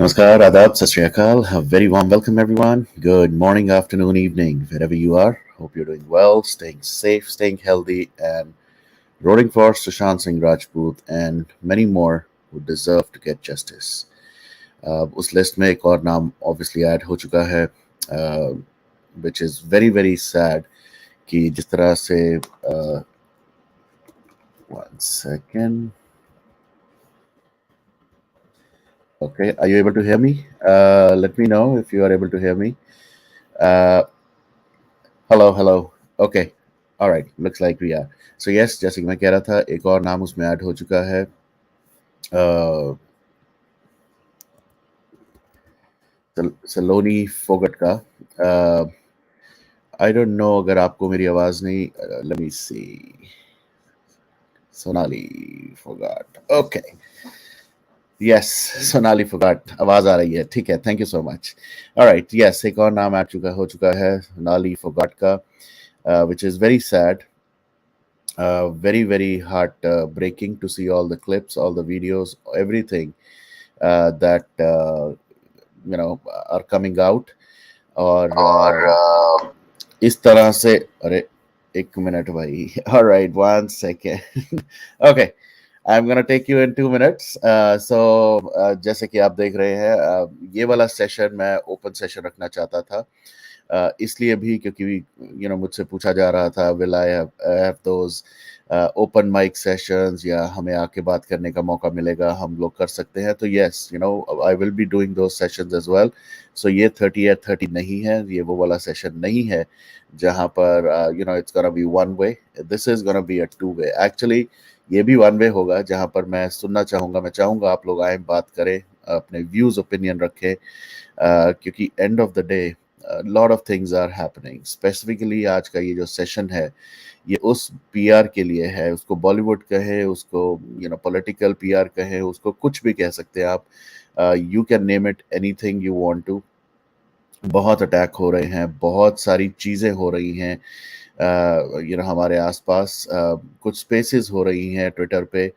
Namaskar, Adab, Sat Shri Akal. A very warm welcome, everyone. Good morning, afternoon, evening, wherever you are. Hope you're doing well, staying safe, staying healthy, and rooting for Sushant Singh Rajput and many more who deserve to get justice. उस list में एक और नाम obviously add हो चुका है, which is very very sad कि जिस तरह से one second. Okay, are you able to hear me? Let me know if you are able to hear me. Uh, hello. Okay, all right. Looks like we are. So yes, जैसे कि मैं कह रहा था, एक और नाम उसमें ऐड हो चुका है. सलोनी फोगट का. आई डोंट नो अगर आपको मेरी आवाज नहीं. लेट मी सी. सोनाली फोगट. ओके. यस, सोनाली फोगट आवाज आ रही है. ठीक है, thank you so much. Alright, yes, एक और नाम ऐड हो चुका है सोनाली फोगट का, which is very sad. Very very heart breaking to see all the clips, all the videos, everything that are coming out. और इस तरह से. अरे एक मिनट भाई. All right, 1 second. Okay, I'm gonna take you in 2 minutes. So जैसे कि आप देख रहे हैं, ये वाला सेशन मैं ओपन सेशन रखना चाहता था, इसलिए भी क्योंकि मुझसे पूछा जा रहा था, will I have those open mic sessions, या हमें आके बात करने का मौका मिलेगा, हम लोग कर सकते हैं. तो yes, I will be doing those sessions as well. So ये 30 नहीं है, ये वो वाला सेशन नहीं है जहाँ पर it's gonna be one way. This is gonna be a two way. Actually ये भी वन वे होगा, जहाँ पर मैं सुनना चाहूँगा, मैं चाहूँगा आप लोग आए, बात करें, अपने व्यूज़ ओपिनियन रखें, क्योंकि end of the day lot of things are happening. Specifically आज का ये जो सेशन है, ये उस पीआर के लिए है. उसको बॉलीवुड कहे, उसको पॉलिटिकल पीआर कहे, उसको कुछ भी कह सकते हैं आप. You can name it anything you want to. बहुत अटैक हो रहे हैं, बहुत सारी चीज़ें हो रही हैं हमारे आसपास. कुछ स्पेसेस हो रही हैं ट्विटर पे,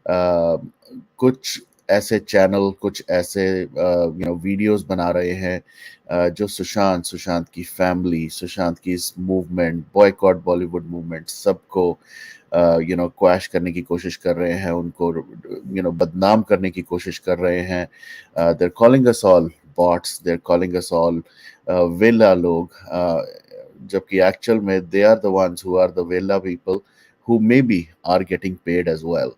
कुछ ऐसे चैनल, कुछ ऐसे वीडियोस बना रहे हैं जो सुशांत की फैमिली, सुशांत की इस मूवमेंट, बॉयकॉट बॉलीवुड मूवमेंट, सबको क्वैश करने की कोशिश कर रहे हैं, उनको बदनाम करने की कोशिश कर रहे हैं. They're calling us all bots, they're calling us all वेला लोग, जबकि एक्चुअल में they are the ones who are the वेला people who may be are getting paid as well.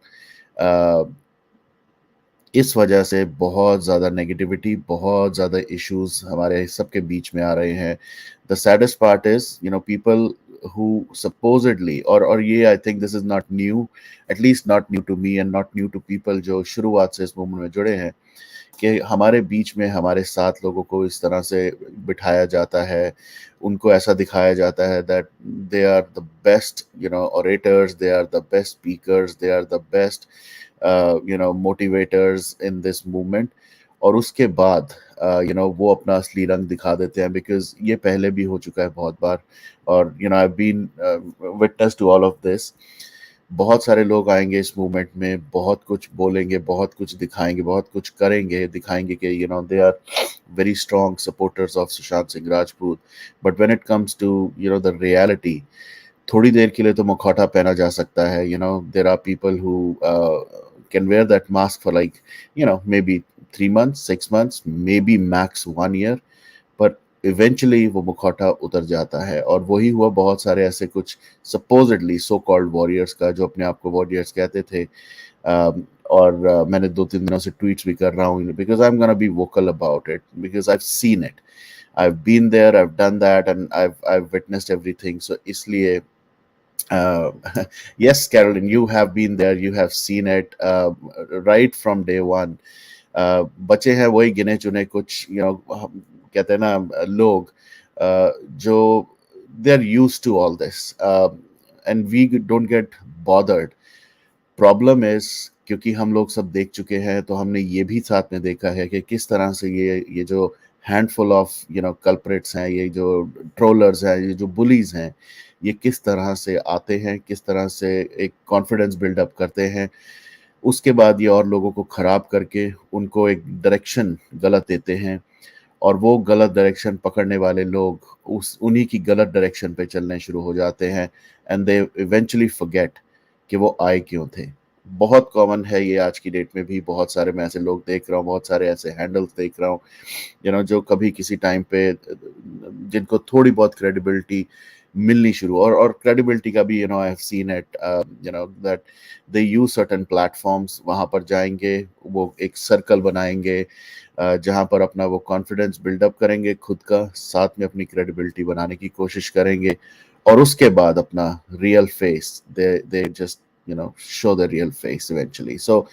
इस वजह से बहुत ज़्यादा नेगेटिविटी, बहुत ज़्यादा इश्यूज हमारे सबके बीच में आ रहे हैं. The saddest part is people who supposedly, और ये I think this is not new, at least not new to me and not new to people जो शुरुआत से इस मूवमेंट में जुड़े हैं, कि हमारे बीच में हमारे साथ लोगों को इस तरह से बिठाया जाता है, उनको ऐसा दिखाया जाता है that they are the best orators, they are the best speakers, they are the best motivators in this movement. और उसके बाद वो अपना असली रंग दिखा देते हैं, बिकॉज ये पहले भी हो चुका है बहुत बार. और I have been witness to all of this. बहुत सारे लोग आएंगे इस मूवमेंट में, बहुत कुछ बोलेंगे, बहुत कुछ दिखाएंगे, बहुत कुछ करेंगे, दिखाएंगे कि they are very strong supporters of Sushant Singh Rajput. But when it comes to the reality, थोड़ी देर के लिए तो मुखौटा पहना जा सकता है. There are people who can wear that mask for like maybe 3 months, 6 months, maybe max 1 year, but eventually वो मुखौटा उतर जाता है. और वही हुआ बहुत सारे ऐसे कुछ supposedly so called warriors का, जो अपने आप को warriors कहते थे. और मैंने 2-3 दिनों से ट्वीट्स भी कर रहा हूँ, because I'm gonna be vocal about it, because I've seen it, I've been there, I've done that, and I've witnessed everything. So इसलिए uh, yes, Carolyn, you have been there, you have seen it right from day one. बचे हैं वही गिने चुने कुछ कहते हैं ना लोग, जो they are used to all this, and we don't get bothered. Problem is, क्योंकि हम लोग सब देख चुके हैं, तो हमने ये भी साथ में देखा है कि किस तरह से ये जो हैंडफुल ऑफ कल्प्रिट्स हैं, ये जो ट्रोलर्स हैं, ये जो बुलीज हैं, ये किस तरह से आते हैं, किस तरह से एक कॉन्फिडेंस बिल्डअप करते हैं. उसके बाद ये और लोगों को खराब करके उनको एक डायरेक्शन गलत देते हैं, और वो गलत डायरेक्शन पकड़ने वाले लोग उस उन्हीं की गलत डायरेक्शन पे चलने शुरू हो जाते हैं, एंड दे इवेंचुअली फॉरगेट कि वो आए क्यों थे। बहुत कॉमन है ये आज की डेट में भी, बहुत सारे मैं ऐसे लोग देख रहा हूँ, बहुत सारे ऐसे हैंडल्स देख रहा हूँ, जो कभी किसी टाइम पे जिनको थोड़ी बहुत क्रेडिबिलिटी मिलनी शुरू, और क्रेडिबिलिटी का भी I have seen it, that they use certain platforms, वहां पर जाएंगे, वो एक सर्कल बनाएंगे जहां पर अपना वो कॉन्फिडेंस बिल्डअप करेंगे खुद का, साथ में अपनी क्रेडिबिलिटी बनाने की कोशिश करेंगे, और उसके बाद अपना real face they just show the real face eventually. So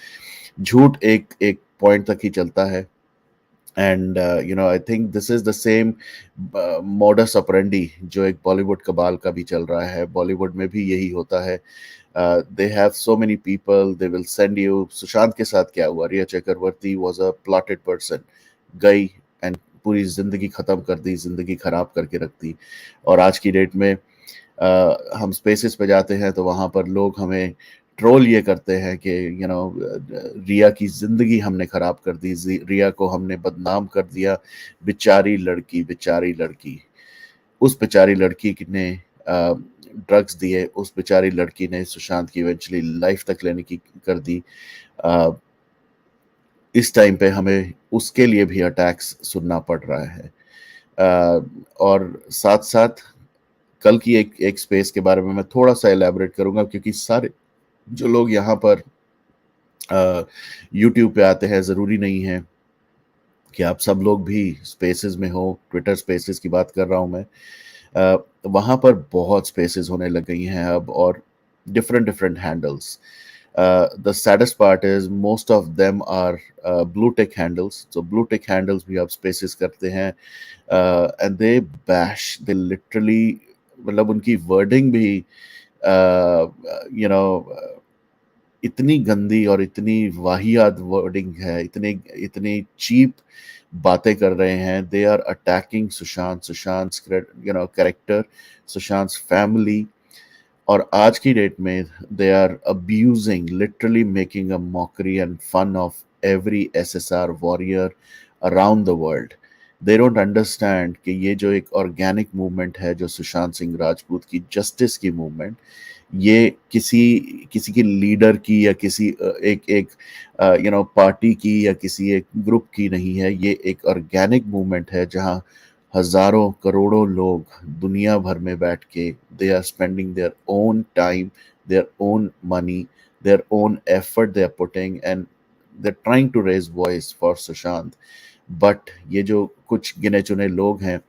झूठ एक एक पॉइंट तक ही चलता है, and I think this is the same modus operandi जो एक बॉलीवुड कबाल का भी चल रहा है। बॉलीवुड में भी यही होता है। They have so many people, they will send you. Sushant के साथ क्या हुआ, रिया चक्रवर्ती वाज अ प्लॉटेड पर्सन, गई एंड पूरी जिंदगी खत्म कर दी, जिंदगी खराब करके रख दी। और आज की डेट में हम स्पेसेस पे जाते हैं तो वहां पर लोग हमें ट्रोल ये करते हैं कि रिया की जिंदगी हमने खराब कर दी, रिया को हमने बदनाम कर दिया, बेचारी लड़की, बेचारी लड़की। उस बेचारी लड़की ने ड्रग्स दिए, उस बेचारी लड़की ने सुशांत की इवेंचुअली लाइफ तक लेने की कर दी। अ, इस टाइम पे हमें उसके लिए भी अटैक्स सुनना पड़ रहा है। और साथ साथ कल की एक एक स्पेस के बारे में मैं थोड़ा सा एलैबोरेट करूंगा, क्योंकि सारे जो लोग यहाँ पर यूट्यूब पे आते हैं, ज़रूरी नहीं है कि आप सब लोग भी स्पेसेस में हो। ट्विटर स्पेसेस की बात कर रहा हूँ मैं। वहाँ पर बहुत स्पेसेस होने लग गई हैं अब, और different different handles. The saddest part is most of them are blue tick handles. तो ब्लू टिक हैंडल्स भी अब स्पेसेस करते हैं, and they bash, they literally, मतलब उनकी वर्डिंग भी यू नो इतनी गंदी और इतनी वाहियात वर्डिंग है, इतनी इतनी चीप बातें कर रहे हैं। They are attacking Sushant, Sushant character, Sushant family. और आज की डेट में they are abusing, literally making a mockery and fun of every SSR warrior around the world. They don't understand कि ये जो एक ऑर्गेनिक मूवमेंट है, जो सुशांत सिंह राजपूत की जस्टिस की मूवमेंट, ये किसी किसी की लीडर की या किसी एक एक पार्टी की या किसी एक ग्रुप की नहीं है। ये एक ऑर्गेनिक मूवमेंट है, जहां हजारों करोड़ों लोग दुनिया भर में बैठ के they are spending their own time, their own money, their own effort they are putting, and they are trying to raise voice for Sushant. But ये जो कुछ गिने चुने लोग हैं,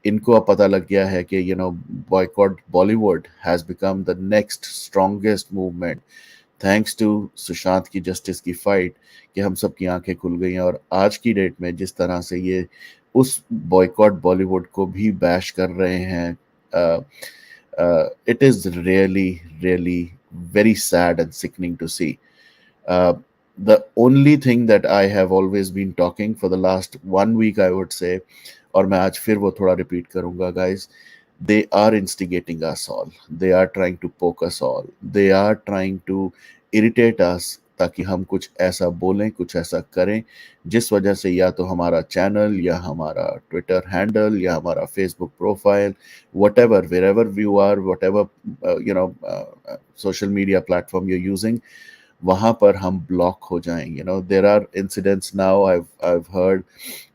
इनको अब पता लग गया है कि boycott Bollywood has become the next strongest movement, thanks to Sushant की जस्टिस की फाइट, कि हम सब की आंखें खुल गई हैं। और आज की डेट में जिस तरह से ये उस बॉयकॉट बॉलीवुड को भी बैश कर रहे हैं, it is really really very sad and sickening to see. uh, the only thing that I have always been talking for the last 1 week, I would say, और मैं आज फिर वो थोड़ा रिपीट करूंगा guys, they are instigating us all, they are trying to poke us all, they are trying to irritate us, ताकि हम कुछ ऐसा बोलें, कुछ ऐसा करें, जिस वजह से या तो हमारा चैनल या हमारा ट्विटर हैंडल या हमारा Facebook profile, whatever, wherever you are, whatever social media platform you're using, वहां पर हम ब्लॉक हो जाएंगे। There are incidents now, I've heard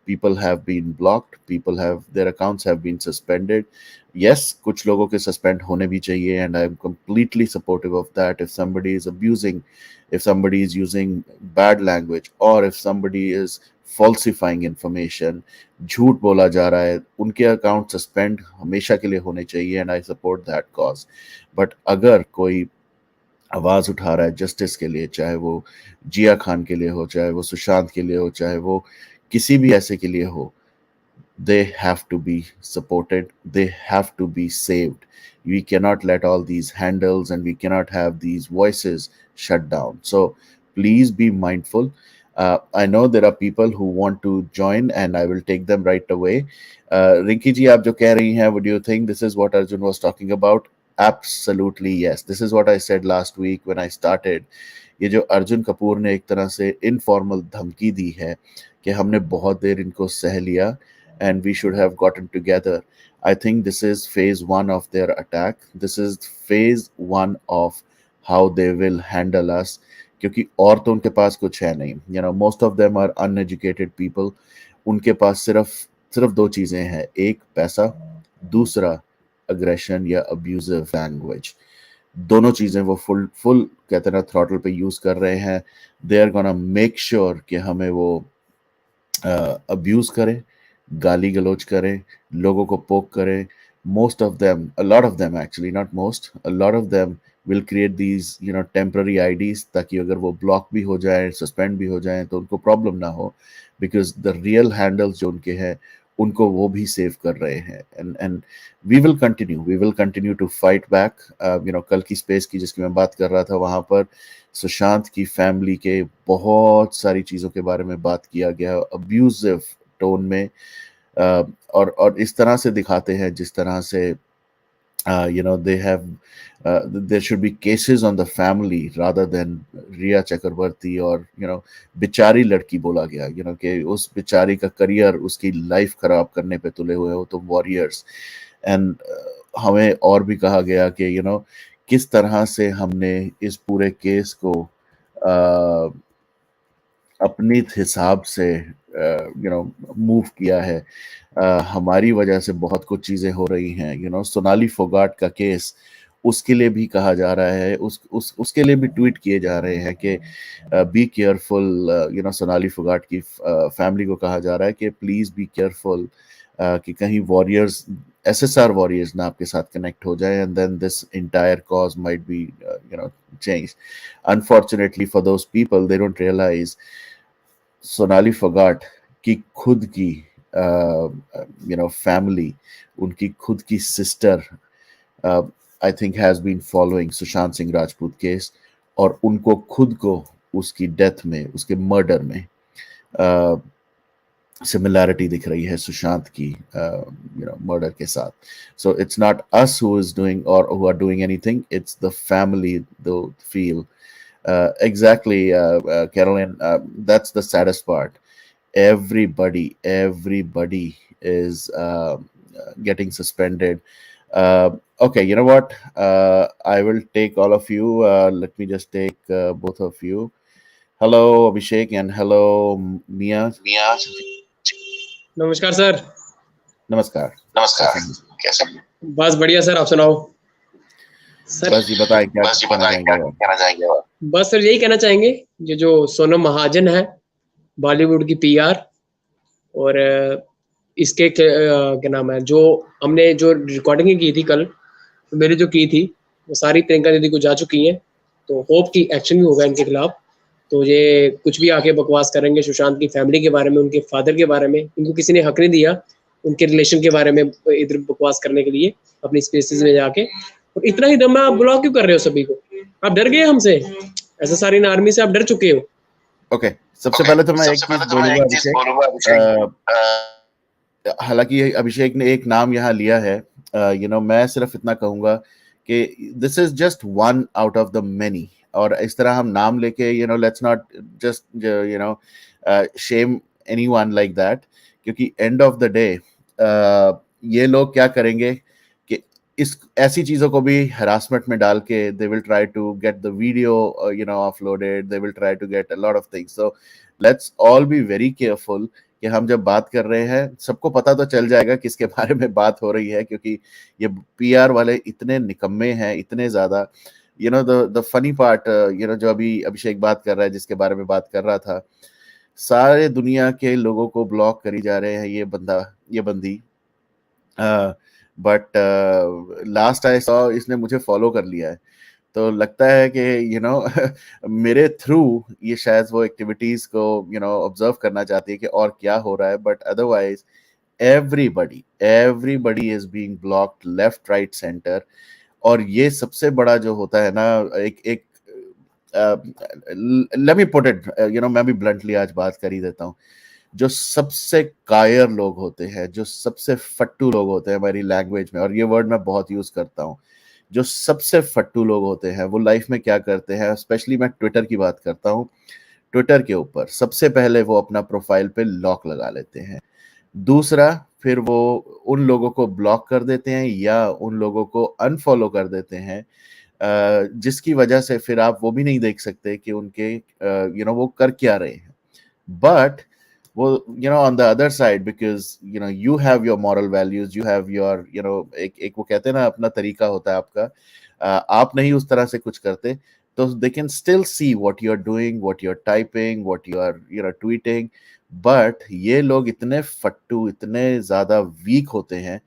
people have been blocked, people have their accounts have been suspended. Yes, कुछ लोगों के suspend होने भी चाहिए, and I'm completely supportive of that. If somebody is abusing, if somebody is using bad language, or if somebody is falsifying information, झूठ बोला जा रहा है, उनके अकाउंट सस्पेंड हमेशा के लिए होने चाहिए, and I support that cause. But अगर कोई आवाज उठा रहा है जस्टिस के लिए, चाहे वो जिया खान के लिए हो, चाहे वो सुशांत के लिए हो, चाहे वो किसी भी ऐसे के लिए हो, they have to be supported, they have to be saved. We cannot let all these handles and we cannot have these voices shut down. So please be mindful. I know there are people who want to join and I will take them right away. Rinki ji, आप जो कह रही हैं, what do you think? This is what Arjun was talking about. Absolutely yes. This is what I said last week when I started. ये जो अर्जुन कपूर ने एक तरह से इनफॉर्मल धमकी दी है कि हमने बहुत देर इनको सह लिया and we should have gotten together. I think this is phase one of their attack. This is phase one of how they will handle us, क्योंकि और तो उनके पास कुछ है नहीं. You know, most of them are uneducated people. उनके पास सिर्फ सिर्फ दो चीजें हैं, एक पैसा, दूसरा अग्रेशन या अब्यूजिव लैंग्वेज. दोनों चीजें वो फुल फुल कहते हैं ना थ्रॉटल पे यूज कर रहे हैं. They are gonna make sure कि हमें वो अब्यूज करें, गाली गलौज करें, लोगों को पोक करें. Most of them, a lot of them actually, not most, a lot of them will create these, you know, temporary IDs ताकि अगर वो ब्लॉक भी हो जाए, सस्पेंड भी हो जाए तो उनको प्रॉब्लम ना हो, because the real handles जो उनके हैं उनको वो भी सेव कर रहे हैं. And we will continue to fight back. You know, कल की स्पेस की जिसकी मैं बात कर रहा था वहां पर सुशांत की फैमिली के बहुत सारी चीजों के बारे में बात किया गया, अब्यूजिव टोन में. और इस तरह से दिखाते हैं जिस तरह से you know, they have there should be cases on the family rather than रिया चक्रवर्ती और you know बेचारी लड़की बोला गया, you know, कि उस बेचारी का करियर, उसकी लाइफ खराब करने पे तुले हुए हो तुम वॉरियर्स. एंड हमें और भी कहा गया कि you know किस तरह से हमने इस पूरे केस को अपनी हिसाब से यू नो मूव किया है. हमारी वजह से बहुत कुछ चीजें हो रही हैं. यू नो, सोनाली फोगाट का केस, उसके लिए भी कहा जा रहा है, उसके लिए भी ट्वीट किए जा रहे हैं कि be careful. You know, Sonali Phogat की फैमिली को कहा जा रहा है कि प्लीज बी केयरफुल कि कहीं वॉरियर्स, एसएसआर वॉरियर्स ना आपके साथ कनेक्ट हो जाए and then this entire cause might be you know change. Unfortunately for those people, they don't realise Sonali Phogat की खुद की यू नो फैमिली, उनकी खुद की sister I think has been following Sushant Singh Rajput case, और उनको खुद को उसकी डेथ में, उसके मर्डर में सिमिलैरिटी दिख रही है सुशांत की यू नो मर्डर के साथ. So it's not us who is doing or who are doing anything, it's the family though feel. Exactly, Caroline. That's the saddest part. Everybody is getting suspended. Okay, you know what? I will take all of you. Let me just take both of you. Hello, Abhishek, and hello, Mia. नमस्कार sir. नमस्कार. नमस्कार. कैसे? बस बढ़िया sir, आप सुनाओ. Sir बस ये बताएं क्या कहना चाहेंगे. बस सर यही कहना चाहेंगे, ये जो सोनम महाजन है, बॉलीवुड की पीआर, और इसके क्या नाम है, जो हमने जो रिकॉर्डिंग की थी कल, मेरी जो की थी वो सारी प्रियंका दीदी को जा चुकी हैं. तो होप की एक्शन भी होगा इनके खिलाफ. तो ये कुछ भी आके बकवास करेंगे सुशांत की फैमिली के बारे में, उनके फादर के बारे में, इनको किसी ने हक नहीं दिया उनके रिलेशन के बारे में इधर बकवास करने के लिए अपनी स्पेसेस में जाके. और इतना ही दम है, आप ब्लॉक क्यों कर रहे हो सभी को? आप डर गए हमसे, SSR इन आर्मी से आप डर चुके हो. ओके, सबसे पहले तो मैं एक चीज बोलूंगा अभिषेक. हालांकि अभिषेक ने एक नाम यहाँ लिया है, यू नो, मैं सिर्फ इतना कहूंगा कि this is just one out of the many. और इस तरह हम नाम लेके, you know, let's not just you know shame anyone like that, क्योंकि एंड ऑफ द डे ये लोग क्या करेंगे कि इस ऐसी चीजों को भी हरासमेंट में डाल के they will try to get the video you know uploaded, they will try to get a lot of things. So let's all be very careful कि हम जब बात कर रहे हैं सबको पता तो चल जाएगा किसके बारे में बात हो रही है, क्योंकि ये पीआर वाले इतने निकम्मे हैं, इतने ज्यादा. You know, the funny part, you know, जो अभी अभिषेक बात कर रहा है, जिसके बारे में बात कर रहा था, सारे दुनिया के लोगों को ब्लॉक करी जा रहे हैं ये बंदी. बट लास्ट आई सॉ इसने मुझे फॉलो कर लिया है, तो लगता है कि यू नो मेरे थ्रू ये शायद वो एक्टिविटीज को यू नो ऑब्जर्व करना चाहती है कि और क्या हो रहा है. But otherwise everybody is being blocked left right centre. और ये सबसे बड़ा जो होता है ना, एक let me put it, you know, मैं भी ब्लंटली आज बात कर ही देता हूँ. जो सबसे कायर लोग होते हैं, जो सबसे फट्टू लोग होते हैं हमारी लैंग्वेज में, और ये वर्ड मैं बहुत यूज करता हूँ, जो सबसे फट्टू लोग होते हैं वो लाइफ में क्या करते हैं, स्पेशली मैं ट्विटर की बात करता हूँ। ट्विटर के ऊपर सबसे पहले वो अपना प्रोफाइल पे लॉक लगा लेते हैं। दूसरा, फिर वो उन लोगों को ब्लॉक कर देते हैं या उन लोगों को अनफॉलो कर देते हैं, जिसकी वजह से फिर आप वो भी नहीं देख सकते कि उनके वो कर क्या रहे हैं। बट वो on the other side, because you have your moral values, you have your एक एक वो कहते हैं ना, अपना तरीका होता है आपका। आप नहीं उस तरह से कुछ करते, तो they can still see what you are doing, what you are typing, what you are tweeting. But ये लोग इतने फट्टू, इतने ज्यादा वीक होते हैं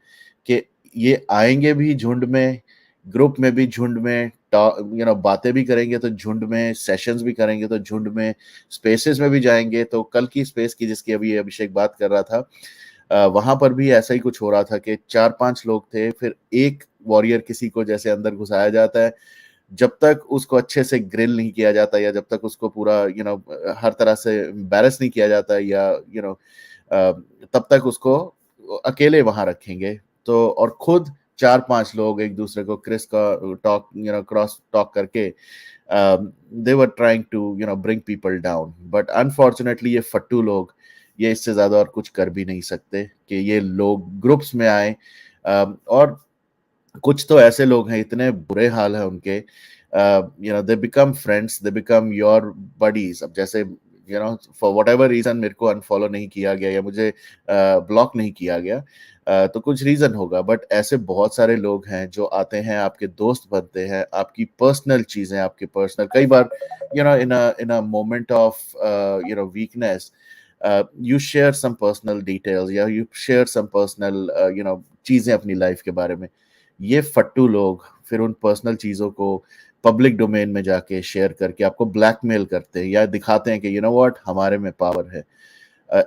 कि ये आएंगे भी झुंड में, ग्रुप में भी झुंड में, बातें भी करेंगे तो झुंड में, सेशंस भी करेंगे तो झुंड में, स्पेसेस में भी जाएंगे। तो कल की स्पेस की जिसकी अभी अभिषेक बात कर रहा था, वहां पर भी ऐसा ही कुछ हो रहा था कि 4-5 लोग थे, फिर एक वॉरियर किसी को जैसे अंदर घुसाया जाता है, जब तक उसको अच्छे से ग्रिल नहीं किया जाता, या जब तक उसको पूरा हर तरह से एम्बैरस नहीं किया जाता, या तब तक उसको अकेले वहां रखेंगे। तो और खुद 4-5 लोग एक दूसरे को क्रिस का टॉक क्रॉस टॉक करके they were trying to bring people down. But unfortunately ये फट्टू लोग, ये इससे ज्यादा और कुछ कर भी नहीं सकते कि ये लोग ग्रुप्स में आए। और कुछ तो ऐसे लोग हैं, इतने बुरे हाल है उनके, they become friends, they become your buddies. अब जैसे फॉर वट एवर रीजन मेरे को अनफॉलो नहीं किया गया या मुझे ब्लॉक नहीं किया गया, तो कुछ रीजन होगा। बट ऐसे बहुत सारे लोग हैं जो आते हैं, आपके दोस्त बनते हैं, आपकी पर्सनल चीजें, आपके पर्सनल, कई बार in a moment of weakness, you share some personal details या you share some personal चीजें अपनी लाइफ के बारे में। ये फट्टू लोग फिर उन पर्सनल चीजों को पब्लिक डोमेन में जाके शेयर करके आपको ब्लैकमेल करते हैं या दिखाते हैं कि व्हाट, हमारे में पावर है।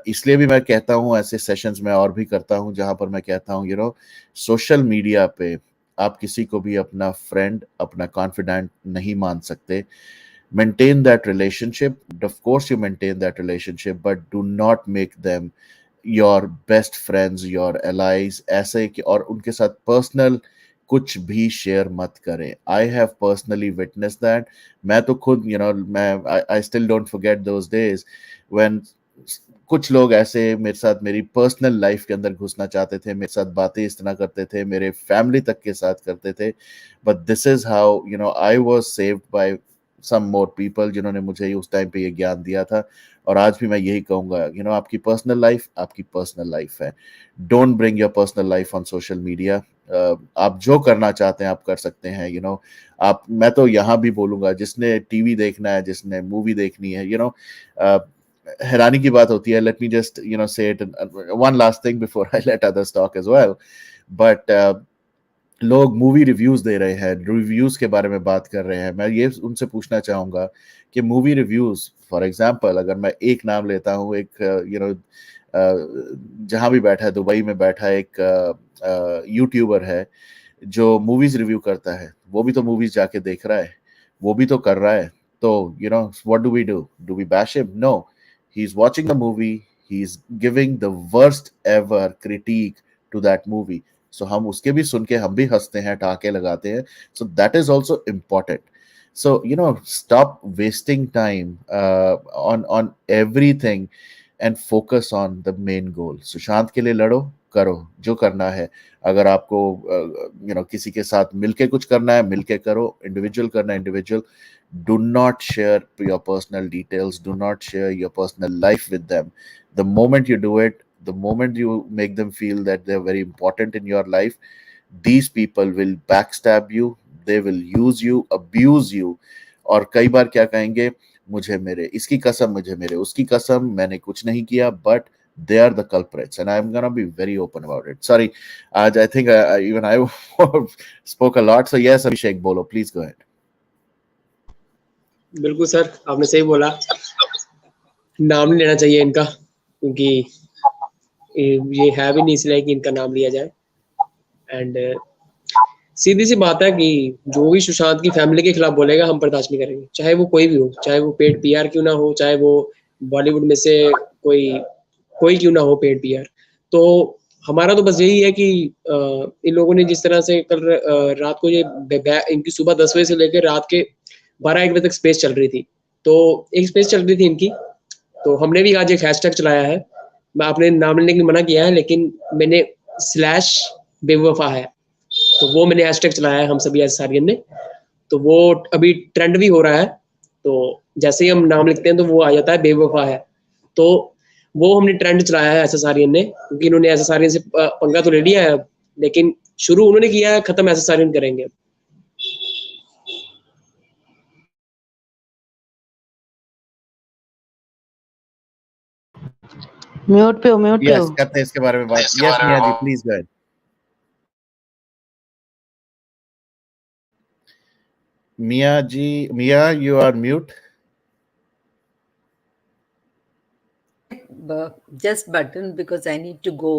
इसलिए भी मैं कहता हूँ, ऐसे सेशंस में और भी करता हूँ जहां पर मैं कहता हूँ सोशल मीडिया पे आप किसी को भी अपना फ्रेंड, अपना कॉन्फिडेंट नहीं मान सकते। maintain that relationship, of course you maintain that relationship, but do not make them your best friends, your allies, ऐसे कि और उनके साथ पर्सनल कुछ भी शेयर मत करें। I have personally witness that. मैं तो खुद मैं I still don't forget those days when कुछ लोग ऐसे मेरे साथ मेरी पर्सनल लाइफ के अंदर घुसना चाहते थे, मेरे साथ बातें इस तरह करते थे, मेरे फैमिली तक के साथ करते थे। But this is how I was saved by some more people, जिन्होंने मुझे उस टाइम पे ये ज्ञान दिया था। और आज भी मैं यही कहूंगा, आपकी पर्सनल लाइफ आपकी पर्सनल लाइफ है। Don't bring your personal life on social media. आप जो करना चाहते हैं आप कर सकते हैं। आप, मैं तो यहाँ भी बोलूंगा, जिसने टीवी देखना है, जिसने मूवी देखनी है, हैरानी की बात होती है। Let me just say it one last thing before I let others talk as well. But लोग मूवी रिव्यूज दे रहे हैं, रिव्यूज के बारे में बात कर रहे हैं। मैं ये उनसे पूछना चाहूंगा कि मूवी रिव्यूज, फॉर एग्जांपल अगर मैं एक नाम लेता हूँ, एक जहां भी बैठा है, दुबई में बैठा एक यूट्यूबर है जो मूवीज रिव्यू करता है, वो भी तो मूवीज जाके देख रहा है, वो भी तो कर रहा है। तो what do we bash him? No, he is watching the movie, he is giving the worst ever critic to that movie. So हम उसके भी सुन के हम भी हंसते हैं, टाके लगाते हैं। So that is also important. So stop wasting time on everything and focus on the main goal. Sushant के लिए लड़ो, करो जो करना है। अगर आपको किसी के साथ मिलके कुछ करना है, मिलके करो। इंडिविजुअल करना है, individual. Do not share your personal details, do not share your personal life with them. The moment you do it, the moment you make them feel that they're very important in your life, these people will backstab you, they will use you, abuse you। और कई बार क्या कहेंगे, मुझे मेरे इसकी कसम, मुझे मेरे उसकी कसम, मैंने कुछ नहीं किया, but they are the culprits and I'm gonna be very open about it. Sorry, I think even I spoke a lot, so yes, Abhishek, bolo, please go ahead. बिल्कुल सर, आपने सही बोला। नाम नहीं लेना चाहिए इनका, क्योंकि ये है भी नहीं इसलिए कि इनका नाम लिया जाए। एंड सीधी सी बात है कि जो भी सुशांत की फैमिली के खिलाफ बोलेगा हम बर्दाश्त नहीं करेंगे, चाहे वो कोई भी हो, चाहे वो पेड पीआर क्यों ना हो, चाहे वो बॉलीवुड में से कोई क्यों ना हो पेड पीआर। तो हमारा तो बस यही है कि इन लोगों ने जिस तरह से कल रात को ये इनकी सुबह 10 बजे से लेकर रात के 12-1 बजे तक स्पेस चल रही थी, तो एक स्पेस चल रही थी इनकी, तो हमने भी आज एक हैशटैग चलाया है। मैं आपने नाम लेने की मना किया है, लेकिन मैंने स्लैश बेवफा है, तो वो मैंने हैशटैग चलाया है हम सभी एसएसआरियन ने, तो वो अभी ट्रेंड भी हो रहा है। तो जैसे ही हम नाम लिखते हैं तो वो आ जाता है बेवफा है, तो वो हमने ट्रेंड चलाया है एसएसआरियन ने, क्योंकि इन्होंने एसएसआरियन से पंगा तो ले लिया है, लेकिन शुरू उन्होंने किया है, खत्म एसएसआरियन करेंगे। म्यूट पे हो, म्यूट पे हो। यस, करते हैं इसके बारे में बात। Yes Mia ji, please go ahead. Mia ji, Mia, you are mute. Just button because I need to go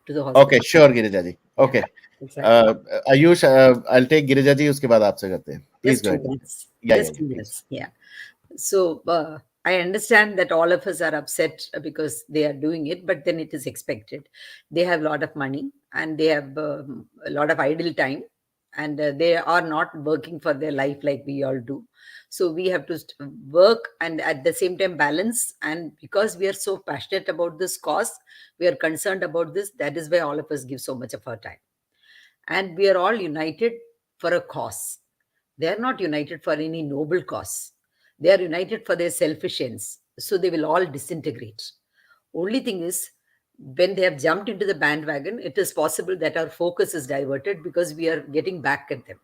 to the Okay, hospital. sure, Girija ji. Okay. Exactly. Ayush, I'll take Girija ji, उसके बाद आपसे करते हैं। Please Just go two ahead. minutes. Yeah, Just two please. minutes. Yeah. So I understand that all of us are upset because they are doing it, but then it is expected. They have a lot of money and they have a lot of idle time, and they are not working for their life like we all do. So we have to work and at the same time balance. And because we are so passionate about this cause, we are concerned about this. That is why all of us give so much of our time. And we are all united for a cause. They are not united for any noble cause. They are united for their selfish ends. So they will all disintegrate. Only thing is, when they have jumped into the bandwagon, it is possible that our focus is diverted because we are getting back at them.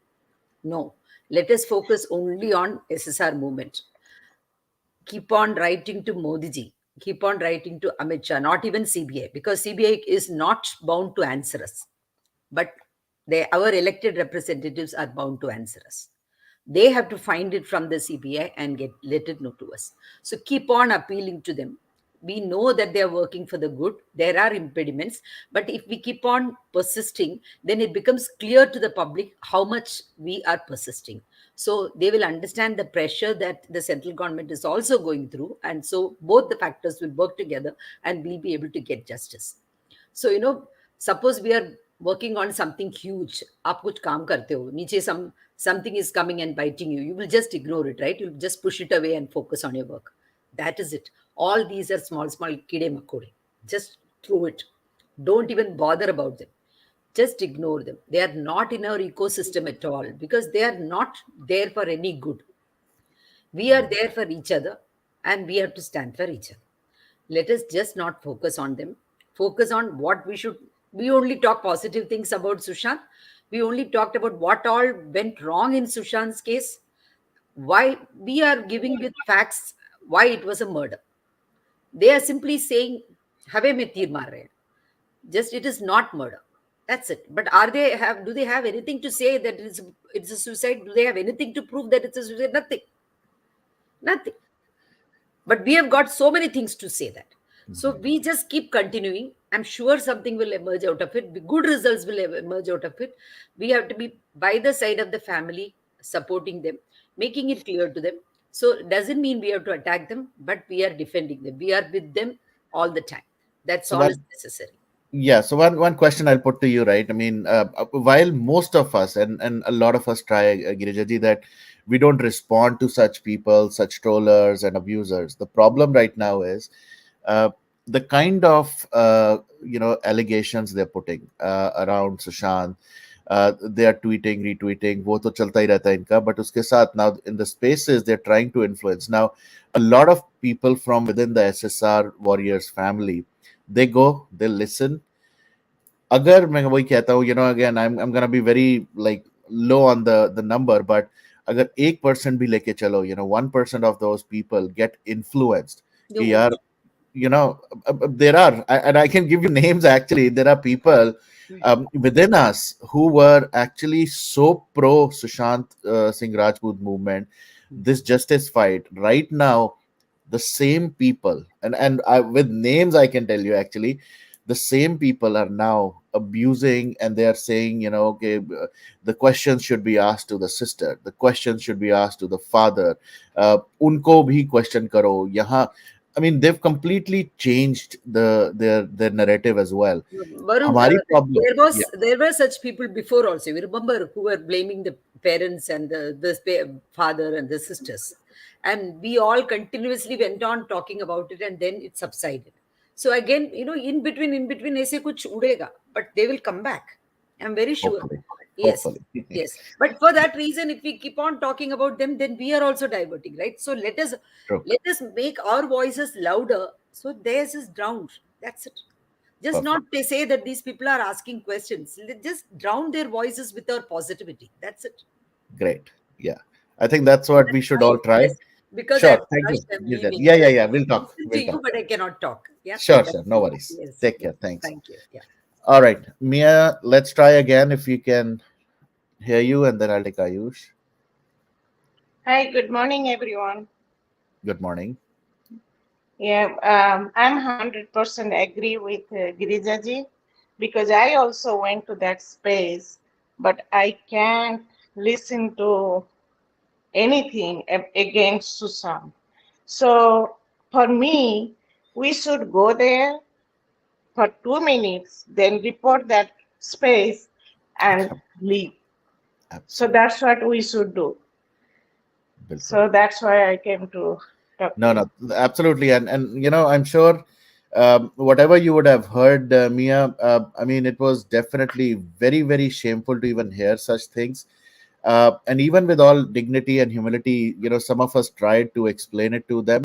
No, let us focus only on SSR movement. Keep on writing to Modi ji. Keep on writing to Amit Shah, not even CBI, because CBI is not bound to answer us. But our elected representatives are bound to answer us. They have to find it from the CBI and let it know to us. So keep on appealing to them. We know that they are working for the good. There are impediments, but if we keep on persisting, then it becomes clear to the public how much we are persisting. So they will understand the pressure that the central government is also going through. And so both the factors will work together and we'll be able to get justice. So, suppose we are working on something huge. आप कुछ काम करते हो, नीचे something is coming and biting you. You will just ignore it, right? You'll just push it away and focus on your work. That is it. All these are small kide makode. Just throw it. Don't even bother about them. Just ignore them. They are not in our ecosystem at all because they are not there for any good. We are there for each other and we have to stand for each other. Let us just not focus on them. Focus on what we should. We only talk positive things about Sushant. We only talked about what all went wrong in Sushant's case. Why we are giving with facts why it was a murder. They are simply saying, "Have mein tir maar rahe hain." Just it is not murder. That's it. But do they have anything to say that it's a suicide? Do they have anything to prove that it's a suicide? Nothing. Nothing. But we have got so many things to say that. So we just keep continuing. I'm sure something will emerge out of it. Good results will emerge out of it. We have to be by the side of the family, supporting them, making it clear to them. So it doesn't mean we have to attack them, but we are defending them. We are with them all the time. That's So all one, is necessary. yeah. So one question I'll put to you, right? I mean, while most of us and a lot of us try, Girija ji, that we don't respond to such people, such trollers and abusers. The problem right now is uh, the kind of allegations they're putting around Sushant. They are tweeting, retweeting, वो तो चलता ही रहता है इनका, but उसके साथ now in the spaces they're trying to influence. Now a lot of people from within the SSR Warriors family, they go, they listen. अगर मैं वही कहता हूँ, again I'm gonna be very like low on the number, but अगर 1% भी लेके चलो, 1% of those people get influenced कि यार, there are, and I can give you names. Actually, there are people within us who were actually so pro Sushant Singh Rajput movement, this justice fight. Right now, the same people, and with names I can tell you, actually the same people are now abusing, and they are saying, okay, the questions should be asked to the sister, the questions should be asked to the father, unko bhi question karo yahan. I mean, they've completely changed their narrative as well. Varun, हमारी problem, yeah, there were such people before also. We remember who were blaming the parents and father and the sisters, and we all continuously went on talking about it, and then it subsided. So again, in between, ऐसे कुछ उड़ेगा, but they will come back. I'm very sure. hopefully, Yes, hopefully. yes. But for that reason, if we keep on talking about them, then we are also diverting, right? So True. let us make our voices louder, so theirs is drowned. That's it. Just not Perfect. they say that these people are asking questions. Just drown their voices with our positivity. That's it. Great. Yeah. I think that's what we should all try. Yes, because I'm Sure. Thank you. rushed, I'm Girdhar. leaving. Yeah, So yeah, I yeah. can We'll talk. listen to We'll you, talk. but I cannot talk. Yeah. Sure, That's sure. No worries. yes, Take yes. care. Thanks. Thank you. Yeah. All right. Mia, let's try again if we can hear you, and then I'll take Ayush. Hi, good morning, everyone. Good morning. Yeah, I'm 100% agree with Girijaji because I also went to that space, but I can't listen to anything against Susan. So for me, we should go there for 2 minutes, then report that space and leave. So Absolutely. that's what we should do. Bilkul. So that's why I came to talk to No, you. no, absolutely. And I'm sure whatever you would have heard, Mia, I mean, it was definitely very, very shameful to even hear such things. And even with all dignity and humility, some of us tried to explain it to them.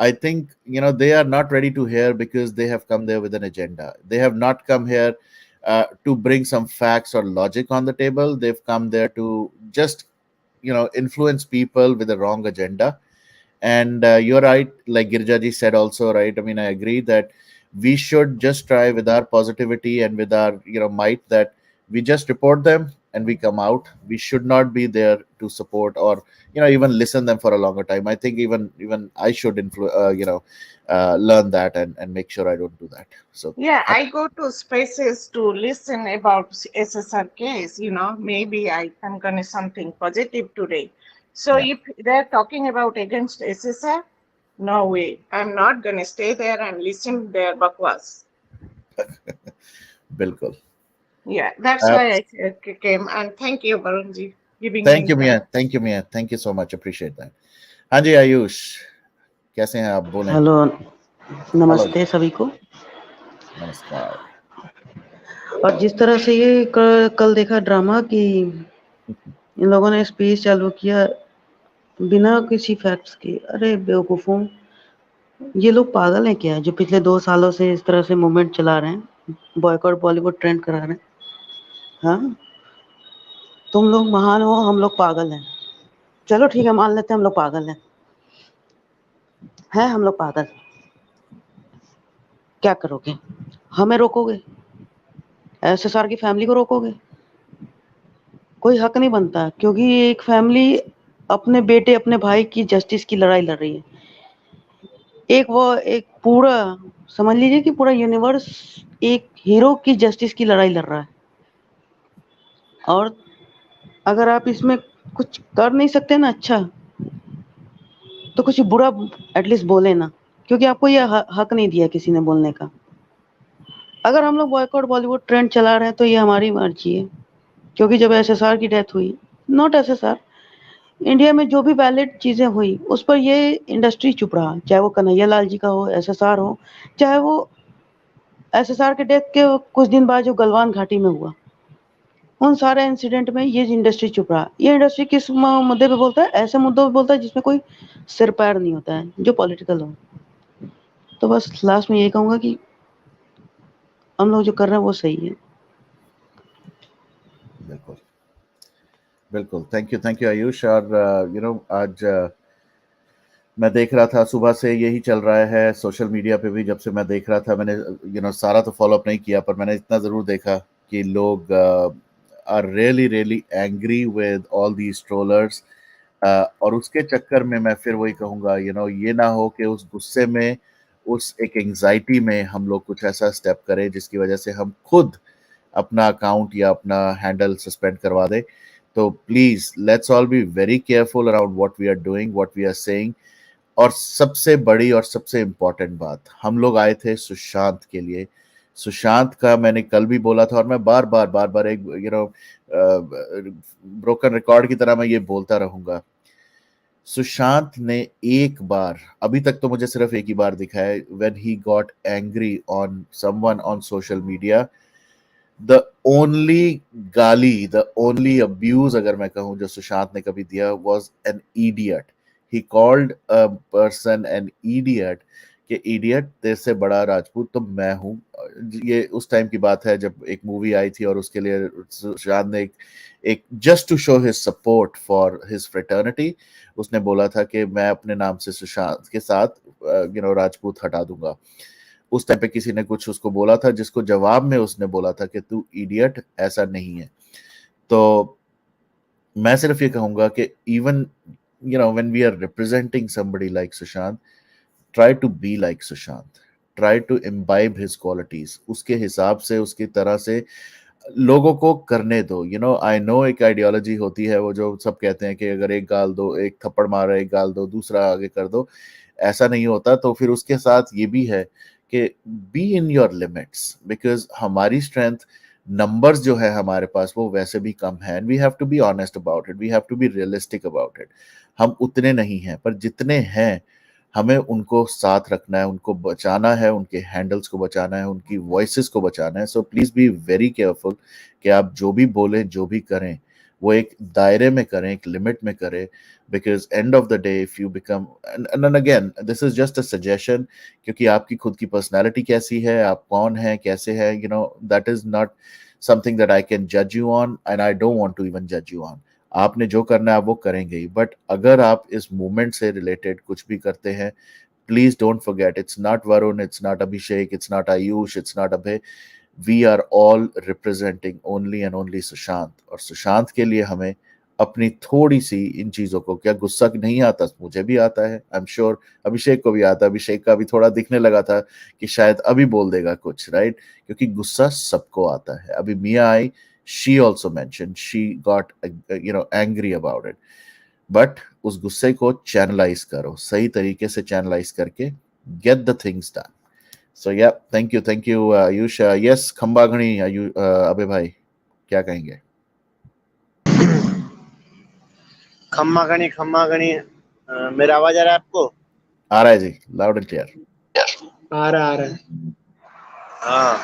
I think, they are not ready to hear because they have come there with an agenda. They have not come here to bring some facts or logic on the table. They've come there to just, influence people with a wrong agenda. And you're right, like Girjaji said also, right? I mean, I agree that we should just try with our positivity and with our, might, that we just report them and we come out. We should not be there to support or, even listen them for a longer time. I think even I should learn that and make sure I don't do that. So Yeah, I go to spaces to listen about SSR case, maybe I'm gonna something positive today. So yeah, if they're talking about against SSR, no way. I'm not gonna stay there and listen their bakwas. bilkul. Yeah, that's Uh, why I came. And thank you, Varunji, giving thank me you, the. Mia. Thank you, Mia. Thank you so much. Appreciate that. हाँ जी आयुष, कैसे हैं आप? बोलें. Hello, hello, नमस्ते सभी को। नमस्कार. और जिस तरह से ये कल देखा ड्रामा कि इन लोगों ने स्पीच चालू किया बिना किसी फैक्ट्स के। अरे बेवकूफ़ों, ये लोग पागल हैं क्या, जो पिछले 2 सालों से इस तरह से मूवमेंट चला रहे हैं, बॉयकॉट बॉलीवुड ट्रेंड करा रहे हैं। हाँ, तुम लोग महान हो, हम लोग पागल हैं। चलो ठीक है, मान लेते हैं हम लोग पागल हैं हम लोग पागल। क्या करोगे? हमें रोकोगे? एसएसआर की फैमिली को रोकोगे? कोई हक नहीं बनता, क्योंकि एक फैमिली अपने बेटे अपने भाई की जस्टिस की लड़ाई लड़ रही है। एक पूरा समझ लीजिए कि पूरा यूनिवर्स एक हीरो की जस्टिस की लड़ाई लड़ रहा है, और अगर आप इसमें कुछ कर नहीं सकते ना अच्छा, तो कुछ बुरा एटलीस्ट बोले ना, क्योंकि आपको ये हक नहीं दिया किसी ने बोलने का। अगर हम लोग बॉयकॉट बॉलीवुड ट्रेंड चला रहे हैं तो ये हमारी मर्जी है, क्योंकि जब एसएसआर की डेथ हुई, नॉट एसएसआर, इंडिया में जो भी वैलिड चीज़ें हुई उस पर ये इंडस्ट्री चुप रहा, चाहे वो कन्हैया लाल जी का हो, एसएसआर हो, चाहे वो एसएसआर के डेथ के कुछ दिन बाद जो गलवान घाटी में हुआ, उन सारे इंसिडेंट में ये इंडस्ट्री चुप रहा। ये इंडस्ट्री किस मुद्दे पे बोलता है? ऐसे मुद्दों पे बोलता है जिसमें कोई सिर पैर नहीं होता है, जो पॉलिटिकल हो। तो बस लास्ट में यही कहूँगा कि हम लोग जो कर रहे हैं वो सही है। बिल्कुल, बिल्कुल। Thank you Ayush. और आज मैं देख रहा था, सुबह से यही चल रहा है सोशल मीडिया पे भी। जब से मैं देख रहा था, मैंने सारा तो फॉलो अप नहीं किया, पर मैंने इतना ज़रूर देखा कि लोग are really really angry with all these trollers. और उसके चक्कर में मैं फिर वही कहूँगा, ये ना हो कि उस गुस्से में, उस एक एंग्जाइटी में हम लोग कुछ ऐसा स्टेप करें जिसकी वजह से हम खुद अपना अकाउंट या अपना हैंडल सस्पेंड करवा दें। तो please let's all be very careful around what we are doing, what we are saying. और सबसे बड़ी और सबसे इम्पोर्टेंट बात, हम लोग आए थे सुशांत के लिए। सुशांत का मैंने कल भी बोला था और मैं बार बार एक ब्रोकन रिकॉर्ड की तरह मैं ये बोलता रहूंगा। सुशांत ने एक बार, अभी तक तो मुझे सिर्फ एक ही बार दिखा है, when he got angry on someone on social media, the only गाली, द ओनली अब्यूज अगर मैं कहूं जो सुशांत ने कभी दिया was an idiot. He called a person an idiot, कि इडियट तेरे से बड़ा राजपूत तो मैं हूं। ये उस टाइम की बात है जब एक मूवी आई थी और उसके लिए सुशांत ने एक just to show his support for his fraternity, उसने बोला था कि मैं अपने नाम से सुशांत के साथ राजपूत हटा दूंगा। उस टाइम पे किसी ने कुछ उसको बोला था, जिसको जवाब में उसने बोला था कि तू इडियट, ऐसा नहीं है। तो मैं सिर्फ ये कहूंगा कि even when we are representing somebody like Sushant, try to be like Sushant, try to imbibe his qualities, उसके हिसाब से, उसकी तरह से लोगों को करने दो। आई नो एक आइडियोलॉजी होती है वो जो सब कहते हैं कि अगर एक गाल दो, एक थप्पड़ मारो, एक गाल दो, दूसरा आगे कर दो, ऐसा नहीं होता। तो फिर उसके साथ ये भी है कि be in your limits, because हमारी स्ट्रेंथ नंबर्स जो है हमारे पास वो वैसे भी कम है, and we have to be honest about it, we have to be realistic about it. हम उतने नहीं हैं, पर जितने हैं हमें उनको साथ रखना है, उनको बचाना है, उनके हैंडल्स को बचाना है, उनकी वॉइसेस को बचाना है। So please be very careful कि आप जो भी बोलें, जो भी करें, वो एक दायरे में करें, एक लिमिट में करें, because and of the day if you become, and again this is just a suggestion, क्योंकि आपकी खुद की पर्सनैलिटी कैसी है, आप कौन हैं, कैसे हैं, that is not something that I can जज you on, and I don't want to even जज यू ऑन। आपने जो करना है आप वो करेंगे ही, बट अगर आप इस मूवमेंट से रिलेटेड कुछ भी करते हैं, please don't forget, it's not Varun, it's not Abhishek, it's not Ayush, it's not Abhay, we are all representing only and only Sushant. और सुशांत के लिए हमें अपनी थोड़ी सी इन चीजों को, क्या गुस्सा नहीं आता, मुझे भी आता है, आई एम श्योर अभिषेक को भी आता है, अभिषेक का भी थोड़ा दिखने लगा था कि शायद अभी बोल देगा कुछ, राइट, क्योंकि गुस्सा सबको आता है। अभी मिया आई, she also mentioned she got angry about it, but उस गुस्से को चैनलाइज करो, सही तरीके से चैनलाइज करके get the things done. So yeah, thank you Ayush. yes, खंबागणी अबे भाई क्या कहेंगे? खम्मा गणी मेरा आवाज आ रहा है आपको? आ रहा है जी, लाउड एंड क्लियर। आ रहा है। हाँ,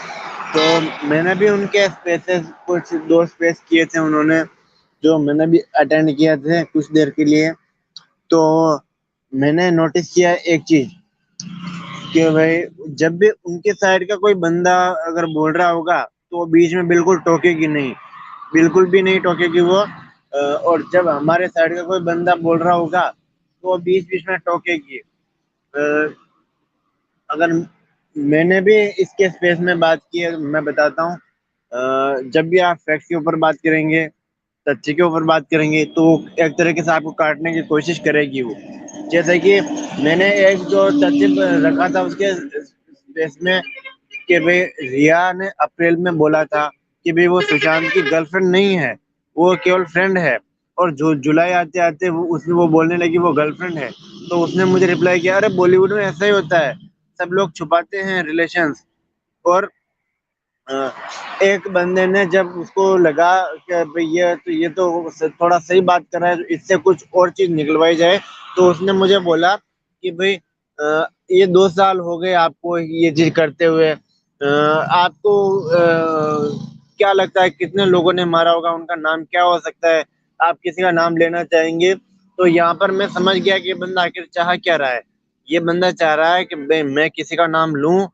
तो मैंने भी उनके स्पेसेस कुछ 2 स्पेस किए थे उन्होंने, जो मैंने भी अटेंड किए थे कुछ देर के लिए। तो मैंने नोटिस किया एक चीज कि भाई जब भी उनके साइड का कोई बंदा अगर बोल रहा होगा तो वो बीच में बिल्कुल टोकेगी नहीं, बिल्कुल भी नहीं टोकेगी वो। और जब हमारे साइड का कोई बंदा बोल रहा होगा तो वो बीच बीच में टोकेगी। अगर मैंने भी इसके स्पेस में बात की है, मैं बताता हूँ, जब भी आप फैक्ट्स के ऊपर बात करेंगे, तथ्य के ऊपर बात करेंगे, तो एक तरीके से आपको काटने की कोशिश करेगी वो। जैसे कि मैंने एक जो तथ्य रखा था उसके स्पेस में कि भाई रिया ने अप्रैल में बोला था कि भाई वो सुशांत की गर्लफ्रेंड नहीं है, वो केवल फ्रेंड है। और जो जुलाई आते आते उसमें वो बोलने लगी वो गर्लफ्रेंड है। तो उसने मुझे रिप्लाई किया, अरे बॉलीवुड में ऐसा ही होता है, सब लोग छुपाते हैं रिलेशंस। और एक बंदे ने जब उसको लगा कि भाई ये तो थोड़ा सही बात कर रहा है, इससे कुछ और चीज निकलवाई जाए, तो उसने मुझे बोला कि भाई ये 2 साल हो गए आपको ये चीज करते हुए, आपको क्या लगता है कितने लोगों ने मारा होगा, उनका नाम क्या हो सकता है, आप किसी का नाम लेना चाहेंगे? तो यहाँ पर मैं समझ गया कि ये बंदा आखिर चाह क्या रहा है। ये बंदा चाह रहा है कि भाई मैं किसी का नाम लूं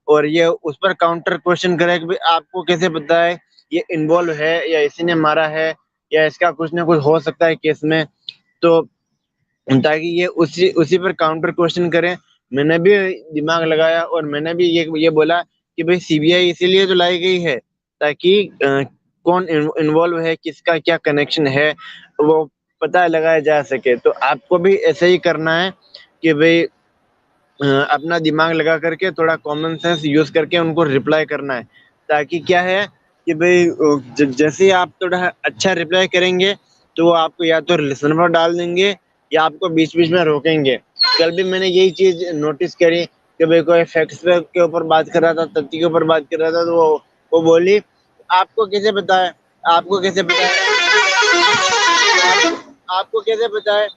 और ये उस पर काउंटर क्वेश्चन करे कि भाई आपको कैसे पता है ये इन्वॉल्व है या इसी ने मारा है या इसका कुछ ना कुछ हो सकता है केस में। तो ताकि ये उसी पर काउंटर क्वेश्चन करें। मैंने भी दिमाग लगाया और मैंने भी ये बोला कि भाई सीबीआई इसीलिए तो लाई गई है ताकि कौन इन्वॉल्व है, किसका क्या कनेक्शन है, वो पता लगाया जा सके। तो आपको भी ऐसे ही करना है कि भाई अपना दिमाग लगा करके थोड़ा कॉमन सेंस यूज करके उनको रिप्लाई करना है। ताकि क्या है कि भाई जैसे ही आप थोड़ा अच्छा रिप्लाई करेंगे तो वो आपको या तो लिसन पर डाल देंगे या आपको बीच बीच में रोकेंगे। कल भी मैंने यही चीज नोटिस करी कि भाई कोई फैक्ट्स के ऊपर बात कर रहा था, तथ्य के ऊपर बात कर रहा था, तो वो बोली आपको कैसे पता है, आपको कैसे पता है, आपको कैसे पता है।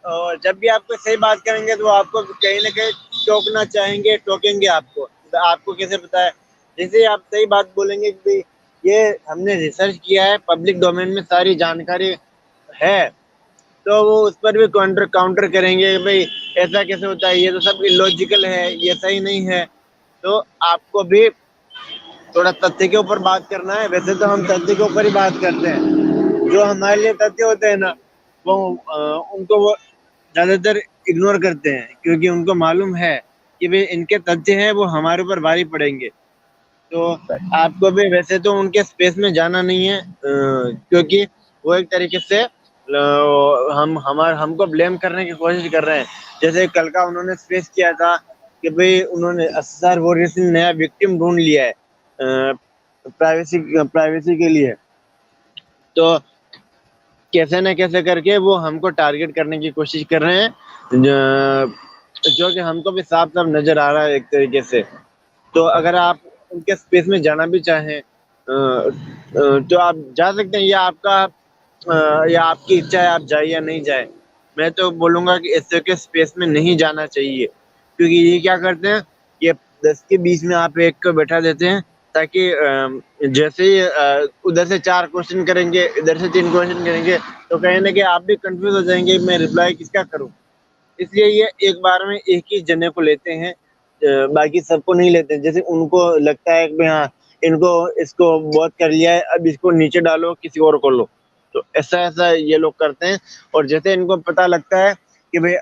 और जब भी आपको सही बात करेंगे तो आपको कहीं ना कहीं टोकना चाहेंगे, टोकेंगे आपको, तो आपको कैसे पता है। जैसे आप सही बात बोलेंगे कि भाई ये हमने रिसर्च किया है, पब्लिक डोमेन में सारी जानकारी है, तो वो उस पर भी काउंटर काउंटर करेंगे कि भाई ऐसा कैसे होता है, ये तो सब इलॉजिकल है, ये सही नहीं है। तो आपको भी थोड़ा तथ्य के ऊपर बात करना है। वैसे तो हम तथ्य के ऊपर ही बात करते हैं, जो हमारे लिए तथ्य होते हैं ना, वो उनको वो ज्यादातर इग्नोर करते हैं, क्योंकि उनको मालूम है कि भाई इनके तथ्य हैं वो हमारे ऊपर भारी पड़ेंगे। तो आपको भी वैसे तो उनके स्पेस में जाना नहीं है, क्योंकि वो एक तरीके से हमको ब्लेम करने की कोशिश कर रहे हैं। जैसे कल का उन्होंने स्पेस किया था कि भाई उन्होंने एसएसआर वॉरियर्स ने नया विक्टिम ढूंढ लिया है प्राइवेसी प्राइवेसी के लिए। तो कैसे न कैसे करके वो हमको टारगेट करने की कोशिश कर रहे हैं, जो कि हमको भी साफ साफ नजर आ रहा है एक तरीके से। तो अगर आप उनके स्पेस में जाना भी चाहें तो आप जा सकते हैं, या आपकी इच्छा है आप जाए या नहीं जाए। मैं तो बोलूंगा कि ऐसे के स्पेस में नहीं जाना चाहिए, क्योंकि ये क्या करते हैं, ये 10 के 20 में आप एक को बैठा देते हैं, ताकि जैसे ही उधर से 4 क्वेश्चन करेंगे, इधर से 3 क्वेश्चन करेंगे, तो कहीं ना कहीं आप भी कंफ्यूज हो जाएंगे मैं रिप्लाई किसका करूं। इसलिए ये एक बार में एक ही जने को लेते हैं, बाकी सबको नहीं लेते। जैसे उनको लगता है कि हाँ इनको इसको बहुत कर लिया है, अब इसको नीचे डालो, किसी और को लो। तो ऐसा ऐसा ये लोग करते हैं। और जैसे इनको पता लगता है कि भाई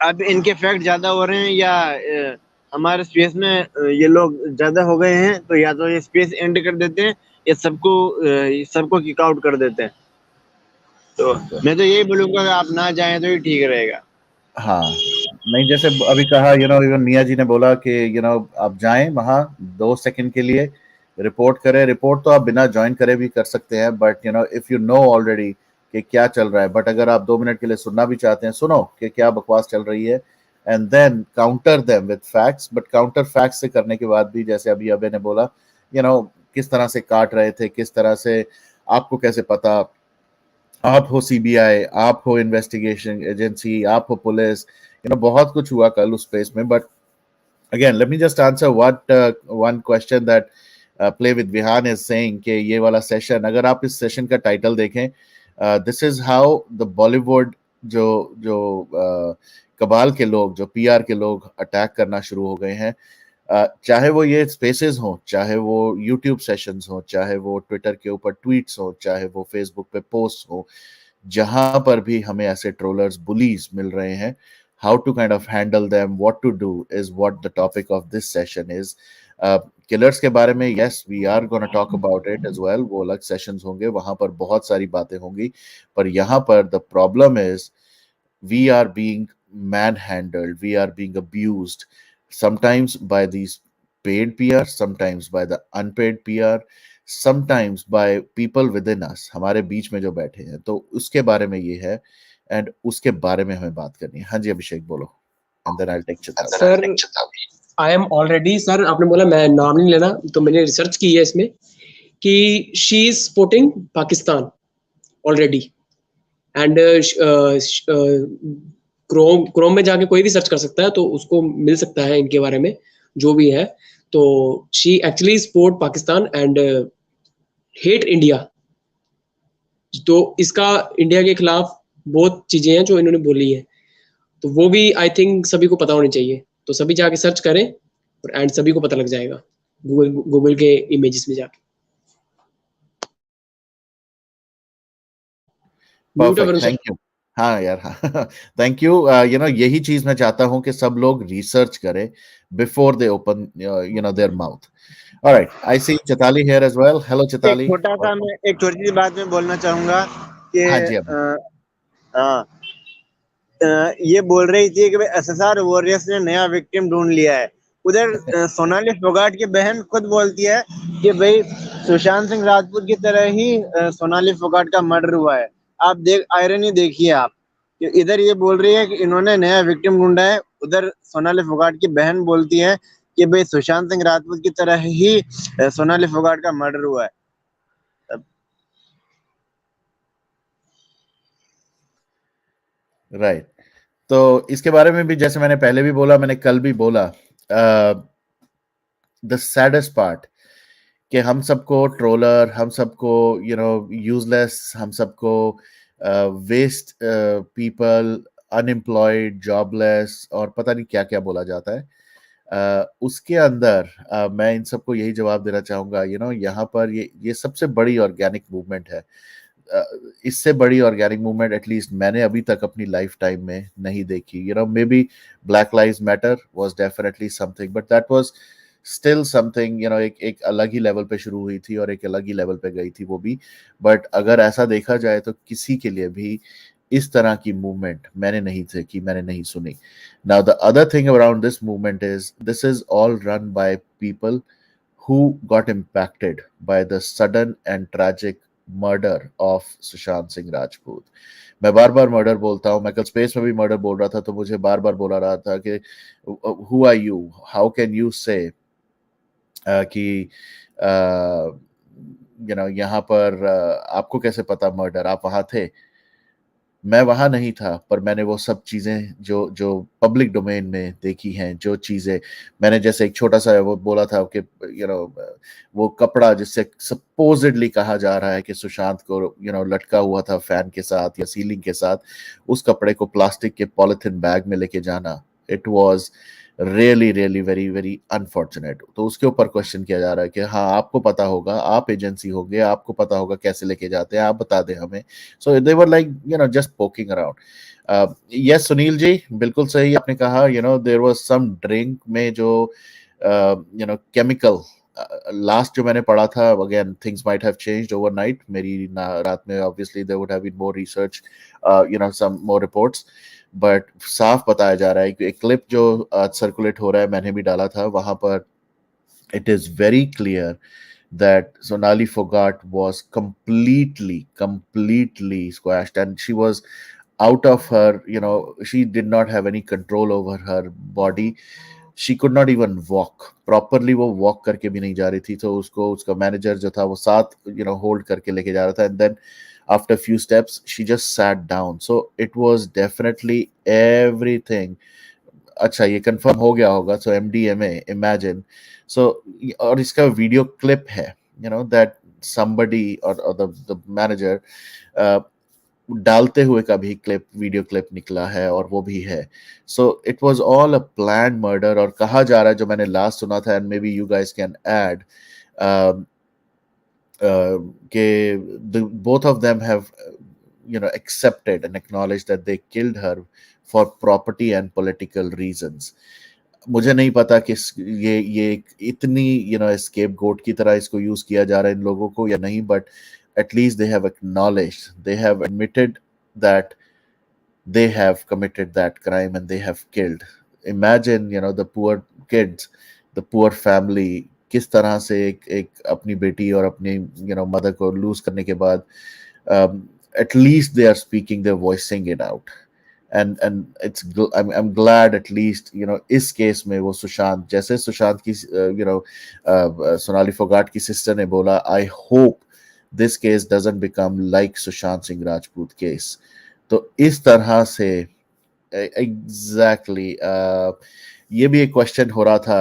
अब इनके फैक्ट ज्यादा हो रहे हैं, या हमारे स्पेस में ये लोग ज्यादा हो गए हैं, तो या तो ये स्पेस एंड कर देते हैं, या सबको किक आउट कर देते हैं। तो मैं तो यही बोलूंगा कि आप ना जाएं तो ही ठीक रहेगा। हाँ, नहीं जैसे अभी कहा इवन मिया जी ने बोला कि आप जाएं वहाँ 2 सेकंड के लिए, रिपोर्ट करें। रिपोर्ट तो आप बिना ज्वाइन करे भी कर सकते हैं, but if you know already कि क्या चल रहा है, बट अगर आप 2 मिनट के लिए सुनना भी चाहते हैं, सुनो कि क्या बकवास चल रही है, and then counter them with facts. But counter facts से करने के बाद भी, जैसे अभी अबे ने बोला, किस तरह से काट रहे थे, किस तरह से, आपको कैसे पता, आप हो सीबीआई, आप हो इन्वेस्टिगेशन एजेंसी, आप हो पुलिस, बहुत कुछ हुआ कल उस स्पेस में। But again let me just answer what one question that play with Vihaan is saying कि ये वाला सेशन, अगर आप इस सेशन का टाइटल देखें, this is how the Bollywood जो जो कबाल के लोग, जो पीआर के लोग अटैक करना शुरू हो गए हैं, चाहे वो ये स्पेसेस हो, चाहे वो यूट्यूब सेशंस हो, चाहे वो ट्विटर के ऊपर ट्वीट्स हो, चाहे वो फेसबुक पे पोस्ट हो, जहां पर भी हमें ऐसे ट्रोलर्स, बुलीज मिल रहे हैं, how to kind of handle them, what to do is what the topic of this session is. Killers के बारे में yes we are gonna talk about it as well, वो अलग सेशंस होंगे, वहां पर बहुत सारी बातें होंगी। पर यहाँ पर the problem is we are being manhandled, we are being abused, sometimes by these paid PR, sometimes by the unpaid PR, sometimes by people within us, हमारे बीच में जो बैठे हैं। तो उसके बारे में ये है, एंड उसके बारे में हमें बात करनी है। हाँ जी अभिषेक बोलो, and then I will take Chitali. Sir I am already, sir आपने बोला मैं नाम नहीं लेना, तो मैंने रिसर्च की है इसमें कि she is supporting Pakistan already, and Chrome में जाके कोई भी सर्च कर सकता है, तो उसको मिल सकता है इनके बारे में जो भी है। तो she actually support Pakistan and hate India. तो इसका इंडिया के खिलाफ बहुत चीजें हैं जो इन्होंने बोली है, तो वो भी आई थिंक सभी को पता होनी चाहिए। तो सभी जाके सर्च करें और एंड सभी को पता लग जाएगा गूगल के इमेजेस में जाके। Perfect, thank you. हाँ यार, हाँ थैंक यू। यही चीज मैं चाहता हूं कि सब लोग रिसर्च करें before they open their mouth. Alright, I see Chitali here as well. Hello Chitali. एक छोटी सी बात मैं बोलना चाहूंगा कि हाँ जी अभी ये बोल रही थी कि एसएसआर वॉरियर्स ने नया विक्टिम ढूंढ लिया है। उधर सोनाली फोगाट की बहन खुद बोलती है कि भाई सुशांत सिंह राजपूत की तरह ही सोनाली फोगाट का मर्डर हुआ है। आप आयरनी देखिए आप। कि इधर ये बोल रही है कि इन्होंने नया विक्टिम ढूंढा है, उधर सोनाली फोगाट की बहन बोलती है कि भाई सुशांत सिंह राजपूत की तरह ही सोनाली फोगाट का मर्डर हुआ है। राइट। तो इसके बारे में भी जैसे मैंने पहले भी बोला, मैंने कल भी बोला, द सैडेस्ट पार्ट कि हम सबको ट्रोलर, हम सबको यूजलेस, हम सबको वेस्ट पीपल, अनएम्प्लॉयड, जॉबलेस और पता नहीं क्या क्या बोला जाता है। उसके अंदर मैं इन सबको यही जवाब देना चाहूंगा, यहाँ पर ये सबसे बड़ी ऑर्गेनिक मूवमेंट है। इससे बड़ी ऑर्गेनिक मूवमेंट एटलीस्ट मैंने अभी तक अपनी लाइफ टाइम में नहीं देखी। May be black lives matter was definitely something, but that was still something, एक अलग ही लेवल पे शुरू हुई थी और एक अलग ही लेवल पे गई थी वो भी। बट अगर ऐसा देखा जाए तो किसी के लिए भी इस तरह की मूवमेंट मैंने नहीं देखी, मैंने नहीं सुनी। Now the other thing around this movement is this is all run by people who got impacted by the sudden and tragic murder of Sushant Singh Rajput. मैं बार बार मर्डर बोलता हूँ, मैं कल स्पेस में भी मर्डर बोल रहा था तो मुझे बार बार बोला रहा था कि who are you, how can you say कि यहाँ पर आपको कैसे पता मर्डर, आप वहां थे। मैं वहां नहीं था, पर मैंने वो सब चीजें जो जो पब्लिक डोमेन में देखी हैं, जो चीजें मैंने, जैसे एक छोटा सा वो बोला था कि वो कपड़ा जिससे सपोजिडली कहा जा रहा है कि सुशांत को लटका हुआ था फैन के साथ या सीलिंग के साथ, उस कपड़े को प्लास्टिक के पॉलिथीन बैग में लेके जाना, it was really really very very unfortunate. तो उसके ऊपर क्वेश्चन किया जा रहा है कि हाँ आपको पता होगा, आप एजेंसी होंगे, आपको पता होगा कैसे लेके जाते हैं, आप बता दें हमें। So they were like just poking around. Yes Sunil ji, बिल्कुल सही आपने कहा। देयर वाज सम ड्रिंक में जो केमिकल, लास्ट जो मैंने पढ़ा था, again things might have changed overnight, मेरी रात में obviously there would have been more research, some more reports, but साफ बताया जा रहा है कि एक क्लिप जो सर्कुलेट हो रहा है, मैंने भी डाला था वहां पर, it is very clear that Sonali Fogart was completely squashed, and she was out of her, she did not have any control over her body. She could not even walk properly, वो walk करके भी नहीं जा रही थी, तो उसको उसका मैनेजर जो था वो साथ होल्ड करके लेके जा रहा था, and then after a few steps she just sat down. So it was definitely everything. अच्छा ये कंफर्म हो गया होगा, सो एमडीएमए, इमेजिन। सो और इसका वीडियो क्लिप है, दैट somebody और द मैनेजर डालते हुए का भी क्लिप, वीडियो क्लिप निकला है और वो भी है। सो it was all a planned murder. और कहा जा रहा है, जो मैंने लास्ट सुना था, and may be you guys can add, कि both of them have accepted and acknowledged that they killed her for property and political reasons. मुझे नहीं पता कि ये इतनी escape goat की तरह इसको यूज किया जा रहा है इन लोगों को या नहीं, but at least they have acknowledged, they have admitted that they have committed that crime and they have killed. Imagine the poor kids, the poor family, किस तरह से एक अपनी बेटी और अपनी मदर को लूज करने के बाद at least they are speaking, they're voicing it out. And I'm glad at least इस केस में वो सुशांत, जैसे सुशांत की सोनाली फोगाट की सिस्टर ने बोला, I hope this case doesn't become like Sushant Singh Rajput case. तो इस तरह से एग्जैक्टली ये भी एक क्वेश्चन हो रहा था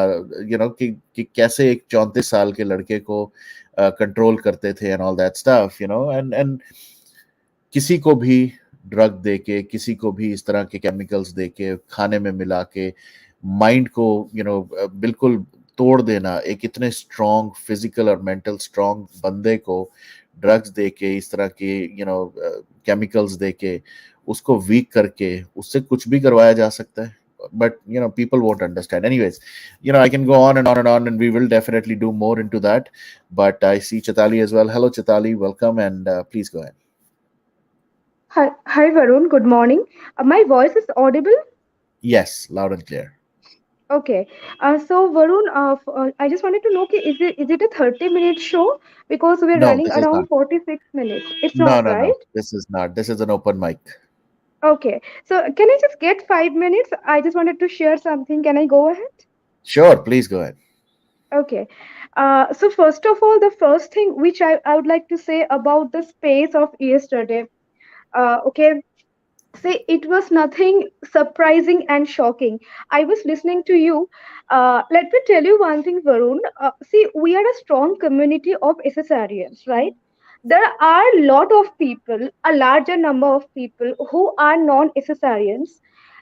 कि कैसे एक 34 साल के लड़के को कंट्रोल करते थे and all that stuff, and किसी को भी ड्रग दे के, किसी को भी इस तरह के केमिकल्स दे के, खाने में मिला के माइंड को बिल्कुल तोड़ देना, एक इतने स्ट्रॉन्ग फिजिकल और मेंटल स्ट्रॉन्ग बंदे को ड्रग्स दे के, इस तरह के केमिकल्स दे के उसको वीक करके उससे कुछ भी करवाया जा सकता है। But people won't understand. Anyways, I can go on and on and on, and we will definitely do more into that. But I see Chitali as well. Hello Chitali, welcome, and please go ahead. Hi Varun, good morning. My voice is audible? Yes, loud and clear. Okay. So Varun, I just wanted to know, is it a 30-minute show? Because we're No, running this is not. around 46 minutes. It's No, not, no, no. right? This is not. This is an open mic. Okay. So can I just get 5 minutes? I just wanted to share something. Can I go ahead? Sure, please go ahead. Okay. So first of all, the first thing which I would like to say about the space of yesterday. Okay. See, it was nothing surprising and shocking. I was listening to you. Let me tell you one thing, Varun. See, we are a strong community of SSRians, right? There are a lot of people, a larger number of people who are non-SSRians.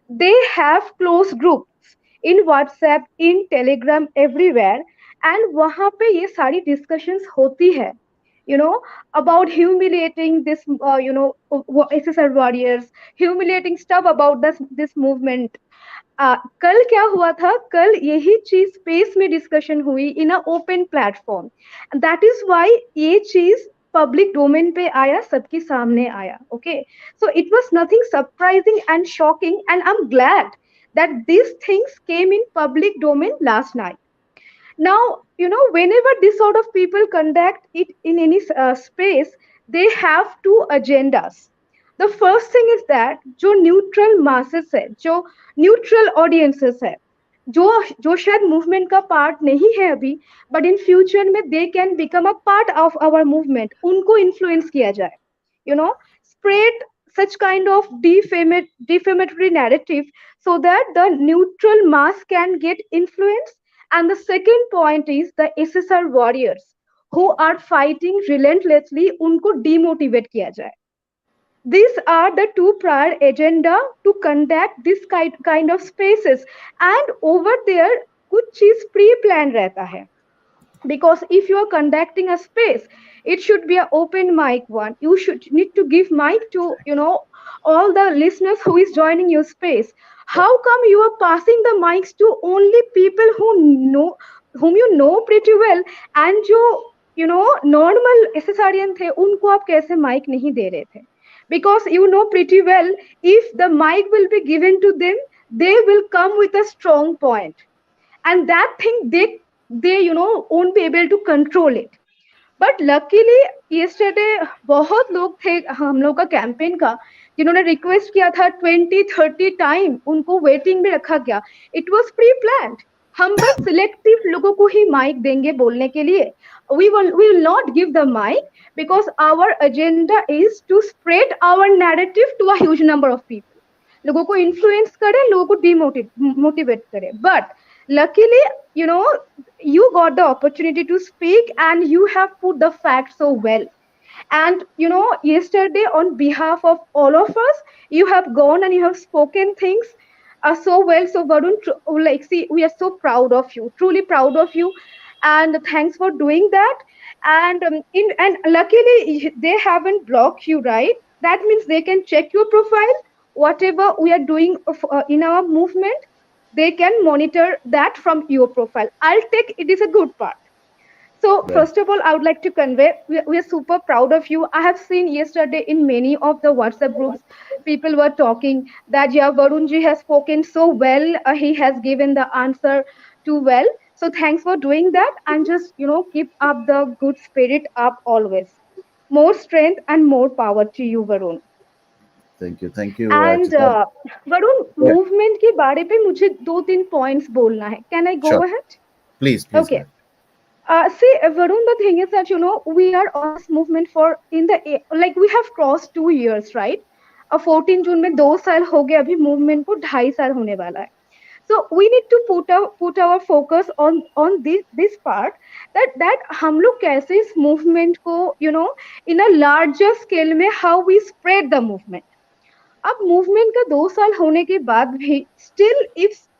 They have close groups in WhatsApp, in Telegram, everywhere, and वहाँ पे ये सारी discussions होती है. You know, about humiliating this, SSR warriors, humiliating stuff about this movement. कल क्या हुआ था, कल यही चीज स्पेस में डिस्कशन हुई in a open platform. That is why ये चीज पब्लिक डोमेन पे आया, सबके सामने आया. Okay, so it was nothing surprising and shocking, and I am glad that these things came in public domain last night. Now, whenever this sort of people conduct it in any space, they have two agendas. The first thing is that जो neutral masses है, जो neutral audiences है, जो जो शायद movement का part नहीं है अभी, but in future में they can become a part of our movement, उनको influence किया जाए. Spread such kind of defamatory narrative so that the neutral mass can get influence. And the second point is the SSR warriors who are fighting relentlessly, उनको demotivate किया जाए. These are the two prior agenda to conduct this kind of spaces. And over there कुछ चीज pre-planned रहता है. Because if you are conducting a space, it should be an open mic one. You should need to give mic to all the listeners who is joining your space. How come you are passing the mics to only people whom you know pretty well, and जो normal SSRian थे उनको आप कैसे mic नहीं दे रहे थे? Because you know pretty well, if the mic will be given to them, they will come with a strong point, and that thing they won't be able to control it. But luckily yesterday बहुत लोग थे हम लोग का campaign का, जिन्होंने request किया था 20-30 टाइम, उनको वेटिंग में रखा गया. It was pre planned. हम बस सिलेक्टिव लोगों को ही माइक देंगे बोलने के लिए. we will not give the mic because our agenda is to spread our narrative to a huge number of people. लोगों को इन्फ्लुएंस करे, लोगों को डिमोटिवेट करे. But luckily, you got the opportunity to speak and you have put the facts so well. And yesterday on behalf of all of us, you have gone and you have spoken things so well. So Varun, like, see, we are so proud of you, truly proud of you, and thanks for doing that. And and luckily they haven't blocked you, right? That means they can check your profile, whatever we are doing in our movement, they can monitor that from your profile. I'll take it is a good part. So Right. first of all, I would like to convey we are super proud of you. I have seen yesterday in many of the WhatsApp groups, people were talking that yeah, Varunji has spoken so well. He has given the answer too well. So thanks for doing that, and just keep up the good spirit up always. More strength and more power to you, Varun. Thank you. Thank you, And Chitan. Varun, Yeah, movement के बारे पे मुझे 2-3 points बोलना है. Can I go sure. ahead? Please go Okay. ahead. See, Varun, the thing is that we are on this movement for like we have crossed 2 years, right? 14 जून में 2 साल हो गए, अभी मूवमेंट को 2.5 साल होने वाला है. So we need to put our focus on this part, that हम लोग कैसे इस movement को in a larger scale में how we spread the movement. अब मूवमेंट का 2 साल होने के बाद भी still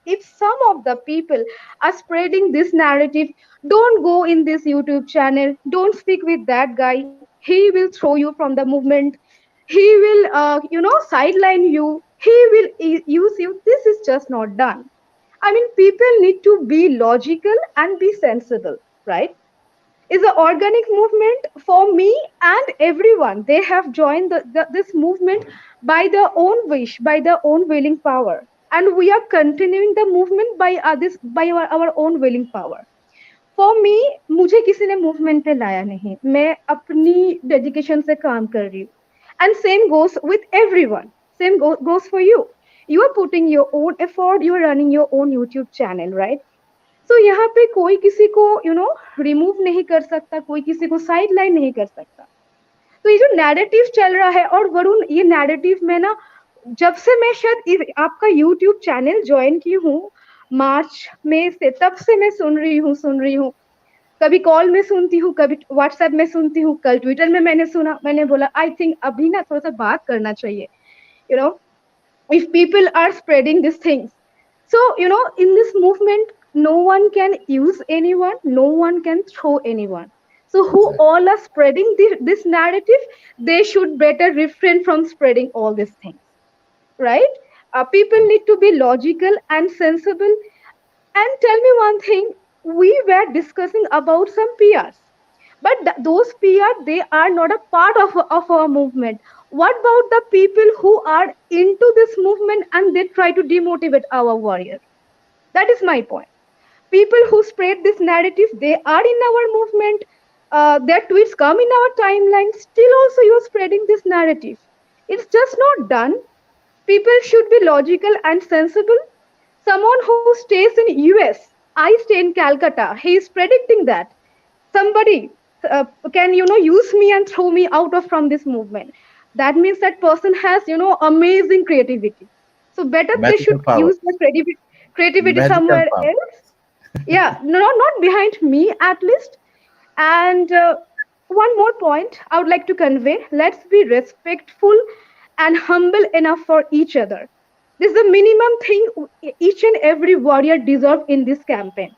if some of the people are spreading this narrative, don't go in this YouTube channel, don't speak with that guy, he will throw you from the movement, he will sideline you, he will use you. This is just not done. I mean, people need to be logical and be sensible, right? Is an organic movement for me and everyone. They have joined this movement by their own wish, by their own willing power. And we are continuing the movement by our own willing power. For me, मुझे किसी ने movement पे लाया नहीं, मैं अपनी dedication से काम कर रही हूँ. And same goes with everyone. same goes for you. You are putting your own effort, you are running your own YouTube channel, right? So यहाँ पे कोई किसी को रिमूव नहीं कर सकता, कोई किसी को साइड लाइन नहीं कर सकता. तो ये जो नैरेटिव चल रहा है, और वरुण ये नैरेटिव में ना, जब से मैं शायद आपका यूट्यूब चैनल ज्वाइन की हूँ मार्च में से, तब से मैं सुन रही हूँ. कभी कॉल में सुनती हूँ, कभी व्हाट्सएप में सुनती हूँ, कल ट्विटर में मैंने सुना, मैंने बोला आई थिंक अभी ना थोड़ा सा बात करना चाहिए. You know if people are spreading these things, so in this movement no one can use anyone, no one can throw anyone. So who Exactly. all are spreading this narrative, they should better refrain from spreading all these things, right? People need to be logical and sensible. And tell me one thing, we were discussing about some PRs, but those PR, they are not a part of our movement. What about the people who are into this movement and they try to demotivate our warrior? That is my point. People who spread this narrative, they are in our movement. Their tweets come in our timeline. Still, also you are spreading this narrative. It's just not done. People should be logical and sensible. Someone who stays in US, I stay in Calcutta, he is predicting that somebody can use me and throw me out of from this movement. That means that person has amazing creativity. So better they Magical should power. use their creativity Magical somewhere power. else. Yeah, no, not behind me at least. And one more point I would like to convey, let's be respectful and humble enough for each other. This is the minimum thing each and every warrior deserves in this campaign,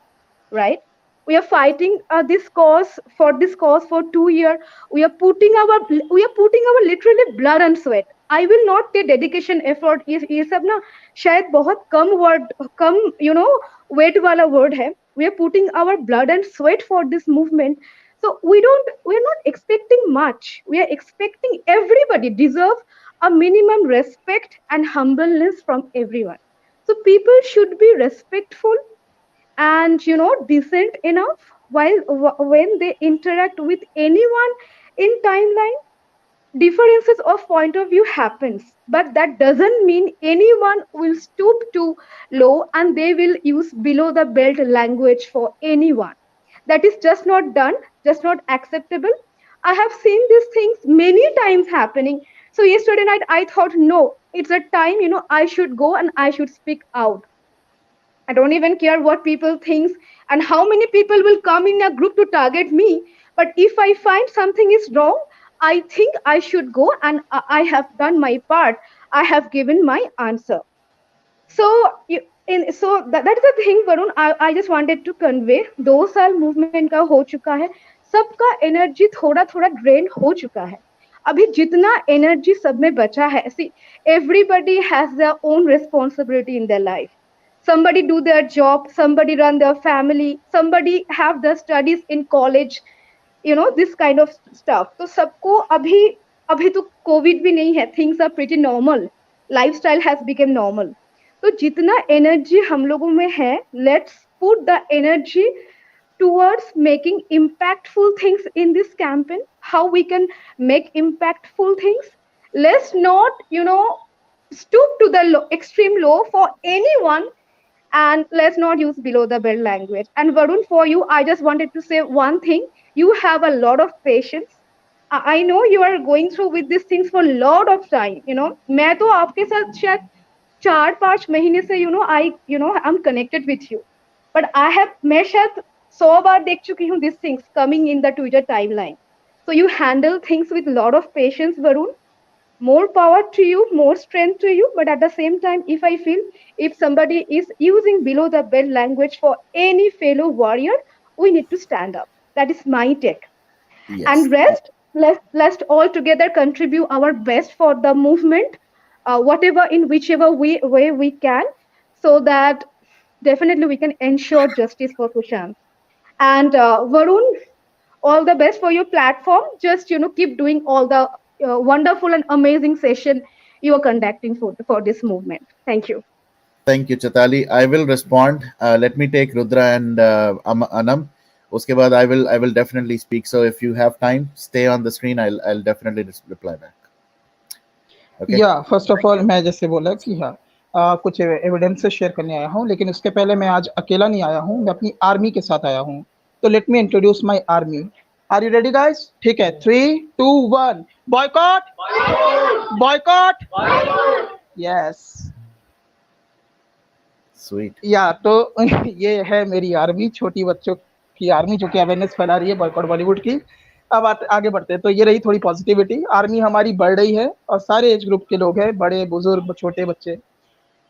right? We are fighting this cause for 2 years. We are putting our literally blood and sweat. I will not say dedication effort. ये सब ना शायद बहुत कम word, कम weight वाला word है. We are putting our blood and sweat for this movement. So we're not expecting much. We are expecting everybody deserve a minimum respect and humbleness from everyone. So people should be respectful and decent enough while when they interact with anyone in timeline. Differences of point of view happens, but that doesn't mean anyone will stoop too low and they will use below the belt language for anyone. That is just not done, just not acceptable. I have seen these things many times happening. So yesterday night I thought, no, it's a time, I should go and I should speak out. I don't even care what people think and how many people will come in a group to target me. But if I find something is wrong, I think I should go and I have done my part. I have given my answer. So that is the thing, Varun. I just wanted to convey. 2 साल movement का हो चुका है, सबका energy थोड़ा थोड़ा drain हो चुका है. अभी जितना energy सब में बचा है, see, everybody has their own responsibility in their life. Somebody do their job, somebody run their family, somebody have their studies in college, this kind of stuff. तो सबको अभी तो कोविड भी नहीं है, things are pretty normal, lifestyle has become normal. तो जितना energy हम लोगों में है, let's put the energy towards making impactful things in this campaign. How we can make impactful things, let's not stoop to the extreme low for anyone, and let's not use below the belt language. And Varun, for you, I just wanted to say one thing. You have a lot of patience. I know you are going through with these things for a lot of time. मैं तो आपके साथ शायद 4-5 महीने से I'm connected with you. But मैं शायद 100 बार देख चुकी हूँ these things coming in the Twitter timeline. So you handle things with a lot of patience, Varun. More power to you, more strength to you. But at the same time, if somebody is using below the belt language for any fellow warrior, we need to stand up. That is my take. Yes. And rest, let's all together contribute our best for the movement, whatever in whichever way we can, so that definitely we can ensure justice for Sushant. And Varun, all the best for your platform. Just keep doing all the wonderful and amazing session you are conducting for this movement. Thank you. Thank you, Chatali. I will respond. Let me take Rudra and Anam. Uske baad I will definitely speak. So if you have time, stay on the screen. I'll definitely reply back. Okay. या first of all मैं जैसे बोला कि हाँ कुछ evidences share करने आया हूँ, लेकिन उसके पहले मैं आज अकेला नहीं आया हूँ, मैं अपनी आर्मी के साथ आया हूँ। तो let me introduce my army. Are you ready guys? ठीक है, 3 2 1 बॉयकॉट बॉयकॉट यस। स्वीट। या तो ये है मेरी आर्मी, छोटी बच्चों की आर्मी जो कि अवेयरनेस फैला रही है बॉयकॉट बॉलीवुड की। अब आगे बढ़ते हैं। तो ये रही थोड़ी पॉजिटिविटी, आर्मी हमारी बढ़ रही है और सारे एज ग्रुप के लोग हैं, बड़े बुजुर्ग छोटे बच्चे।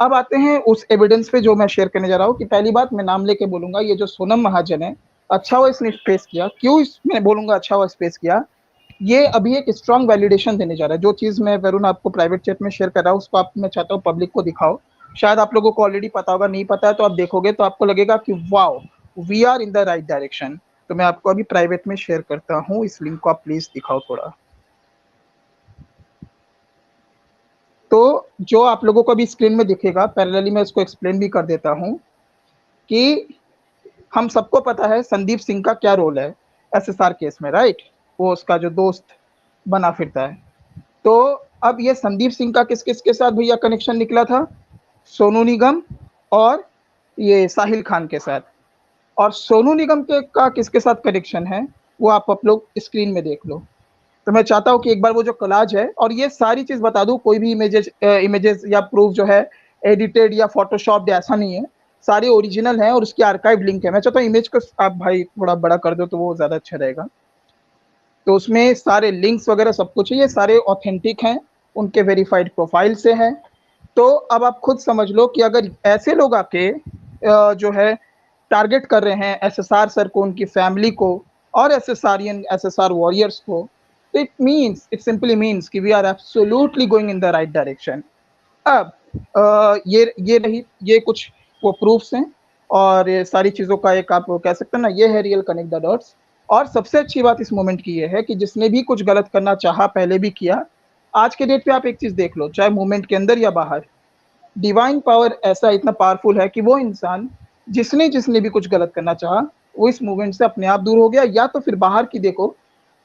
अब आते हैं उस एविडेंस पे जो मैं शेयर करने जा रहा हूँ कि पहली बात मैं नाम लेके बोलूंगा, ये जो सोनम महाजन है, अच्छा हुआ इसने स्पेस किया। क्यों मैं बोलूंगा अच्छा हुआ स्पेस किया? ये अभी एक स्ट्रॉन्ग वैलिडेशन देने जा रहा है। जो चीज मैं वरुण आपको प्राइवेट चैट में शेयर कर रहा हूँ उसको आप मैं चाहता हूँ पब्लिक को दिखाओ। शायद आप लोगों को ऑलरेडी पता होगा, नहीं पता है तो आप देखोगे तो आपको लगेगा कि wow we are in the right direction. तो मैं आपको अभी प्राइवेट में शेयर करता हूँ, इस लिंक को आप प्लीज दिखाओ थोड़ा। तो जो आप लोगों को अभी स्क्रीन में दिखेगा, पैरेलली मैं इसको एक्सप्लेन भी कर देता हूँ कि हम सबको पता है संदीप सिंह का क्या रोल है एसएसआर केस में, राइट? वो उसका जो दोस्त बना फिरता है। तो अब ये संदीप सिंह का किस किस के साथ भैया कनेक्शन निकला था? सोनू निगम और ये साहिल खान के साथ। और सोनू निगम के का किसके साथ कनेक्शन है वो आप लोग स्क्रीन में देख लो। तो मैं चाहता हूँ कि एक बार वो जो कोलाज है, और ये सारी चीज बता दूं, कोई भी इमेजेस या प्रूफ जो है एडिटेड या फोटोशॉप ऐसा नहीं है, सारे ओरिजिनल है और उसकी आर्काइव लिंक है। मैं चाहता हूँ इमेज को आप भाई थोड़ा बड़ा कर दो तो वो ज्यादा अच्छा रहेगा। तो उसमें सारे लिंक्स वगैरह सब कुछ है, ये सारे ऑथेंटिक हैं, उनके वेरीफाइड प्रोफाइल से हैं। तो अब आप खुद समझ लो कि अगर ऐसे लोग आके जो है टारगेट कर रहे हैं एसएसआर सर को, उनकी फैमिली को और एसएसआर वॉरियर्स को, तो इट सिंपली मीन्स कि we are absolutely going in the right direction. अब ये रही, ये कुछ वो प्रूफ्स हैं और ये सारी चीज़ों का एक आप कह सकते हैं ना, ये है रियल कनेक्ट द डॉट्स। और सबसे अच्छी बात इस मोमेंट की ये है कि जिसने भी कुछ गलत करना चाहा, पहले भी किया, आज के डेट पे आप एक चीज़ देख लो, चाहे मूवमेंट के अंदर या बाहर, डिवाइन पावर ऐसा इतना पावरफुल है कि वो इंसान जिसने जिसने भी कुछ गलत करना चाहा वो इस मूवमेंट से अपने आप दूर हो गया। या तो फिर बाहर की देखो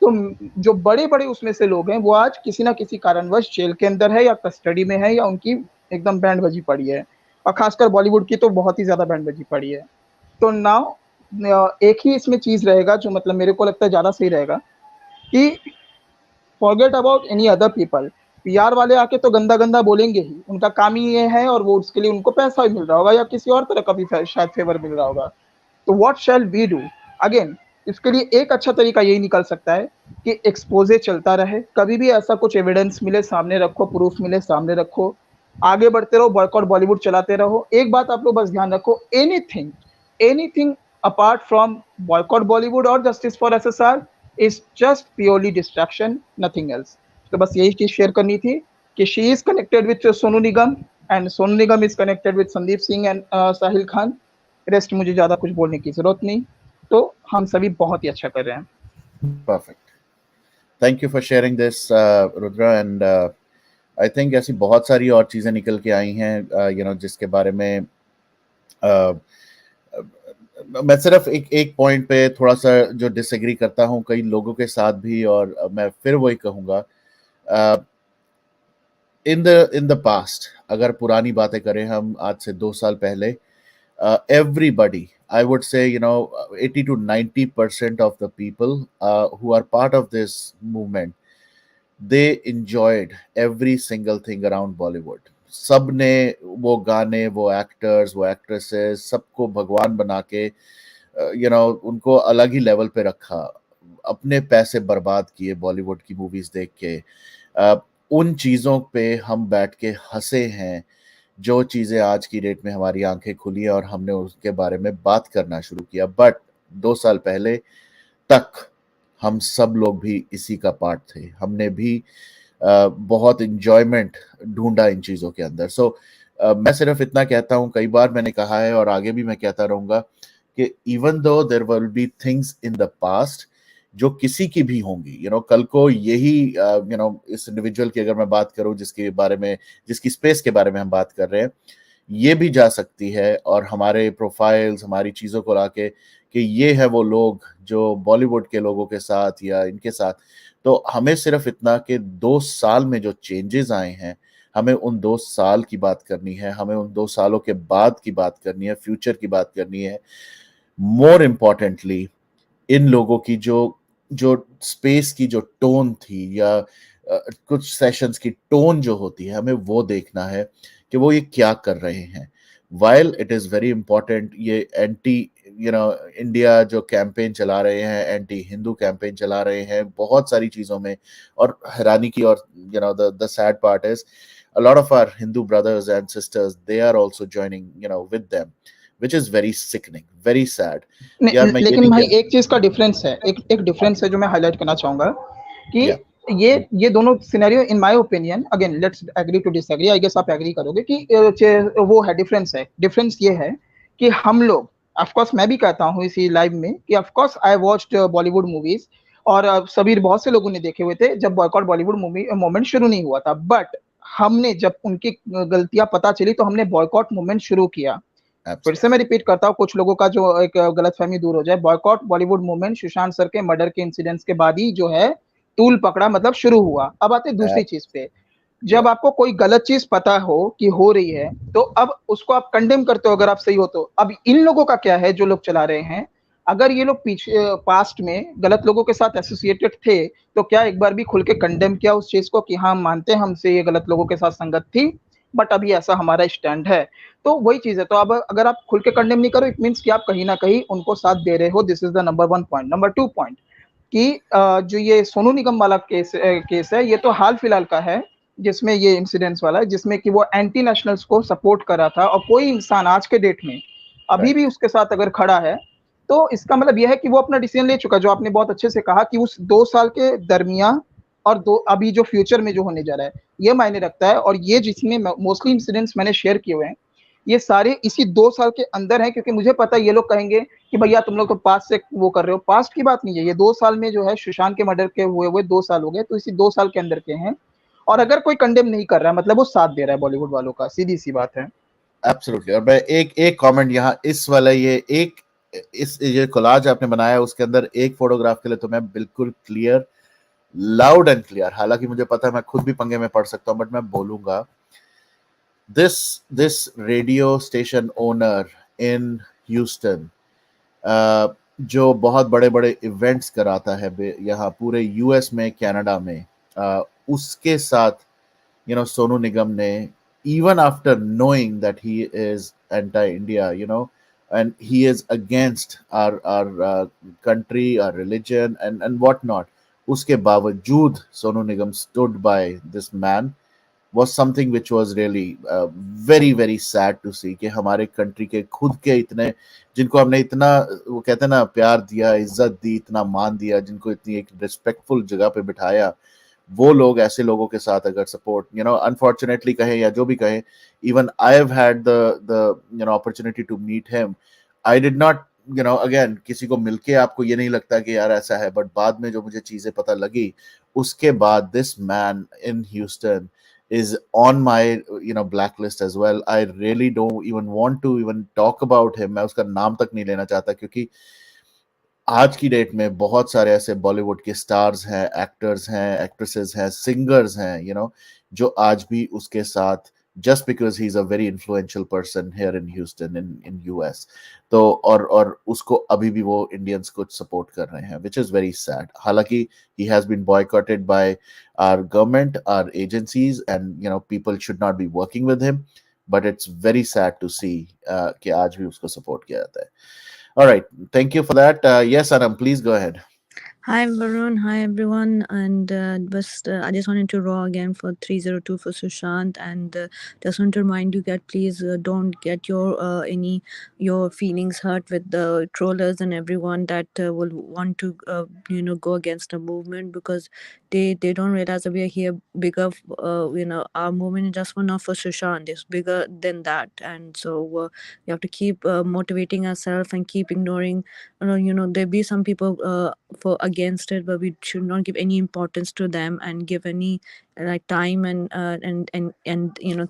तो जो बड़े बड़े उसमें से लोग हैं वो आज किसी ना किसी कारणवश जेल के अंदर है या कस्टडी में है या उनकी एकदम बैंड बजी पड़ी है, और खासकर बॉलीवुड की तो बहुत ही ज्यादा बैंड बजी पड़ी है। तो नाउ एक ही इसमें चीज रहेगा जो मतलब मेरे को लगता है ज्यादा सही रहेगा कि forget about any other people. PR वाले आके तो गंदा गंदा बोलेंगे ही, उनका काम ही ये है, और वो उसके लिए उनको पैसा भी मिल रहा होगा या किसी और तरह का भी शायद फेवर मिल रहा होगा। तो what shall we do? Again इसके लिए एक अच्छा तरीका यही निकल सकता है कि एक्सपोजे चलता रहे, कभी भी ऐसा कुछ एविडेंस मिले सामने रखो, प्रूफ मिले सामने रखो, आगे बढ़ते रहो, बॉयकॉट बॉलीवुड चलाते रहो। एक बात आप लोग बस ध्यान रखो, anything anything apart from boycott Bollywood और justice for SSR is just purely distraction, nothing else. तो बस यही चीज शेयर करनी थी कि she is connected with Sonu Nigam and Sonu Nigam is connected with Sandeep Singh and Sahil Khan. Rest मुझे ज्यादा कुछ बोलने की जरूरत नहीं। तो हम सभी बहुत ही अच्छा कर रहे हैं। Perfect, thank you for sharing this Rudra. And I think ऐसी बहुत सारी और चीज़ें निकल के आई हैं जिसके बारे में मैं सिर्फ एक पॉइंट पे थोड़ा सा जो डिसएग्री करता हूँ कई लोगों के साथ भी, और मैं फिर वही कहूँगा, इन द पास्ट अगर पुरानी बातें करें हम आज से 2 साल पहले, everybody, I would say 80 to 90% of the people who are part of this movement, they enjoyed every single thing around Bollywood. सब ने वो गाने, वो एक्टर्स, वो एक्ट्रेसेस, सबको भगवान बना के उनको अलग ही लेवल पे रखा, अपने पैसे बर्बाद किए बॉलीवुड की मूवीज देख के। उन चीज़ों पे हम बैठ के हंसे हैं, जो चीज़ें आज की डेट में हमारी आंखें खुली और हमने उसके बारे में बात करना शुरू किया। बट 2 साल पहले तक हम सब लोग भी इसी का पार्ट थे, हमने भी बहुत इंजॉयमेंट ढूंढा इन चीज़ों के अंदर। सो मैं सिर्फ इतना कहता हूँ, कई बार मैंने कहा है और आगे भी मैं कहता रहूँगा कि even though there will be things in the past जो किसी की भी होंगी, कल को यही इस इंडिविजुअल की अगर मैं बात करूं जिसकी स्पेस के बारे में हम बात कर रहे हैं, ये भी जा सकती है और हमारे प्रोफाइल्स, हमारी चीज़ों को लाके कि ये है वो लोग जो बॉलीवुड के लोगों के साथ या इनके साथ, तो हमें सिर्फ इतना कि 2 साल में जो चेंजेस आए हैं, हमें उन 2 साल की बात करनी है, हमें उन 2 सालों के बाद की बात करनी है, फ्यूचर की बात करनी है। मोर इम्पोर्टेंटली इन लोगों की जो जो स्पेस की जो टोन थी, या कुछ सेशंस की टोन जो होती है, हमें वो देखना है कि वो ये क्या कर रहे हैं। While it is very important, ये एंटी इंडिया जो कैंपेन चला रहे हैं, एंटी हिंदू कैंपेन चला रहे हैं बहुत सारी चीज़ों में, और हैरानी की और the sad part is a lot of our Hindu brothers and sisters, they are also joining with them, which is very sickening, very sad. यार मैं ये लेकिन नहीं भाई कह एक चीज का डिफरेंस है, एक डिफरेंस है जो मैं हाईलाइट करना चाहूंगा कि या ये दोनों scenario in my opinion, again let's agree to disagree, I guess आप एग्री करोगे कि वो है डिफरेंस ये है कि हम लोग, ऑफ कोर्स मैं भी कहता हूँ इसी लाइव में कि of course I watched Bollywood movies, और सबीर बहुत से लोगों ने देखे हुए थे जब बॉयकॉट बॉलीवुड मूवी मूवमेंट शुरू नहीं हुआ था, बट हमने जब उनकी गलतियां पता चली तो हमने बॉयकॉट मूवमेंट शुरू किया। फिर से absolutely मैं रिपीट करता हूँ, कुछ लोगों का जो एक गलतफहमी दूर हो जाए, boycott Bollywood movement Sushant sir के मर्डर के इंसिडेंट्स के बाद ही जो है टूल पकड़ा, मतलब शुरू हुआ। अब आते दूसरी that चीज पे, yeah जब आपको कोई गलत चीज पता हो कि हो रही है तो अब उसको आप कंडेम करते हो अगर आप सही हो तो। अब इन लोगों का क्या है जो लोग चला रहे हैं, अगर ये लोग पीछे पास्ट में गलत लोगों के साथ एसोसिएटेड थे तो क्या एक बार भी खुल के कंडेम किया उस चीज को कि हाँ मानते हैं हमसे ये गलत लोगों के साथ संगत थी, बट अभी ऐसा हमारा स्टैंड है। तो वही चीज है, तो अब अगर आप खुल के कंडेम नहीं करो, इट मीन्स कि आप कहीं ना कहीं उनको साथ दे रहे हो। This is the number one point. Number two point कि जो ये सोनू निगम वाला केस है, ये तो हाल फिलहाल का है जिसमें ये इंसिडेंट्स वाला है, जिसमें कि वो एंटी नेशनल्स को सपोर्ट कर रहा था, और कोई इंसान आज के डेट में अभी right भी उसके साथ अगर खड़ा है तो इसका मतलब यह है कि वो अपना डिसीजन ले चुका है, जो आपने बहुत अच्छे से कहा कि उस 2 साल के दरमियान और दो अभी जो फ्यूचर में जो होने जा रहा है ये मायने रखता है। और ये जिसमें मोस्टली इंसिडेंट्स मैंने शेयर किए हुए हैं ये सारे इसी 2 साल के अंदर है, क्योंकि मुझे पता है ये लोग कहेंगे कि भैया तुम लोग तो पास्ट से वो कर रहे हो। पास्ट की बात नहीं है, ये 2 साल में जो है सुशांत के मर्डर के हुए हुए 2 साल हो गए, तो इसी 2 साल के अंदर के हैं। और अगर कोई कंडेम नहीं कर रहा है मतलब वो साथ दे रहा है बॉलीवुड वालों का, सीधी सी बात है। एब्सोल्युटली। और मैं एक एक कमेंट यहाँ इस वाला इस ये कोलाज आपने बनाया उसके अंदर एक फोटोग्राफ के लिए तो मैं बिल्कुल क्लियर, लाउड एंड क्लियर, हालांकि मुझे पता है मैं खुद भी पंगे में पड़ सकता हूँ, बट मैं बोलूंगा, this radio station owner in Houston, जो बहुत बड़े बड़े इवेंट्स कराता है यहाँ पूरे यूएस में, कनाडा में, उसके साथ सोनू निगम ने, even after knowing that he is anti-India, and he is against our country, our religion, and whatnot, उसके बावजूद Sonu Nigam stood by this man, was something which was really very very sad to see कि हमारे country के खुद के इतने, जिनको हमने इतना, वो कहते हैं ना, प्यार दिया, इज्जत दी, इतना मान दिया, जिनको इतनी एक रिस्पेक्टफुल जगह पे बिठाया, वो लोग ऐसे लोगों के साथ अगर सपोर्ट, अनफॉर्चुनेटली कहें या जो भी कहें, even I have had the opportunity to meet him, I did not, again किसी को मिलके आपको ये नहीं लगता कि यार ऐसा है, बट बाद में जो मुझे चीजें पता लगी उसके बाद, this man in Houston is on my blacklist as well. I really don't even want to even talk about him. मैं उसका नाम तक नहीं लेना चाहता, क्योंकि आज की डेट में बहुत सारे ऐसे बॉलीवुड के स्टार्स हैं, एक्टर्स हैं, एक्ट्रेसेस हैं, सिंगर्स हैं, जो आज भी उसके साथ, just because he's a very influential person here in Houston in US, तो और उसको अभी भी वो इंडियंस को सपोर्ट कर रहे हैं, which is very sad. हालांकि he has been boycotted by our government, our agencies, and people should not be working with him, but it's very sad to see कि आज भी उसको सपोर्ट किया जाता है. All right, thank you for that. Yes, Anam, please go ahead. Hi Varun, hi everyone, and I just wanted to roar again for 302 for Sushant, and just want to remind you that please don't get your feelings hurt with the trollers and everyone that will want to go against the movement, because they don't realize that we are here bigger. Our movement is just not for Sushant; it's bigger than that, and so we have to keep motivating ourselves and keep ignoring. There be some people for against it, but we should not give any importance to them and give any like time and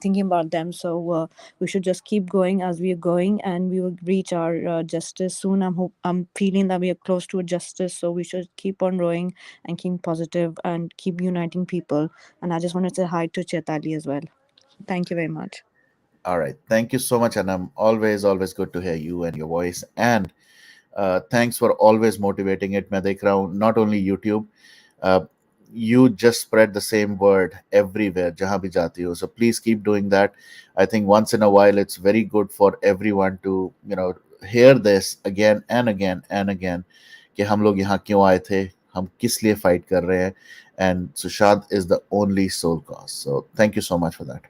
thinking about them. So we should just keep going as we are going, and we will reach our justice soon. I'm feeling that we are close to a justice, so we should keep on rowing and keep positive and keep uniting people. And I just want to say hi to Chetali as well. Thank you very much. All right. Thank you so much, and I'm always good to hear you and your voice. And thanks for always motivating it. मैं देख रहा हूँ not only YouTube, uh, you just spread the same word everywhere जहाँ भी जाती हो. So please keep doing that. I think once in a while it's very good for everyone to hear this again and again and again कि हम लोग यहाँ क्यों आए थे, हम किस लिए fight कर रहे हैं, and Sushant is the only sole cause. So thank you so much for that.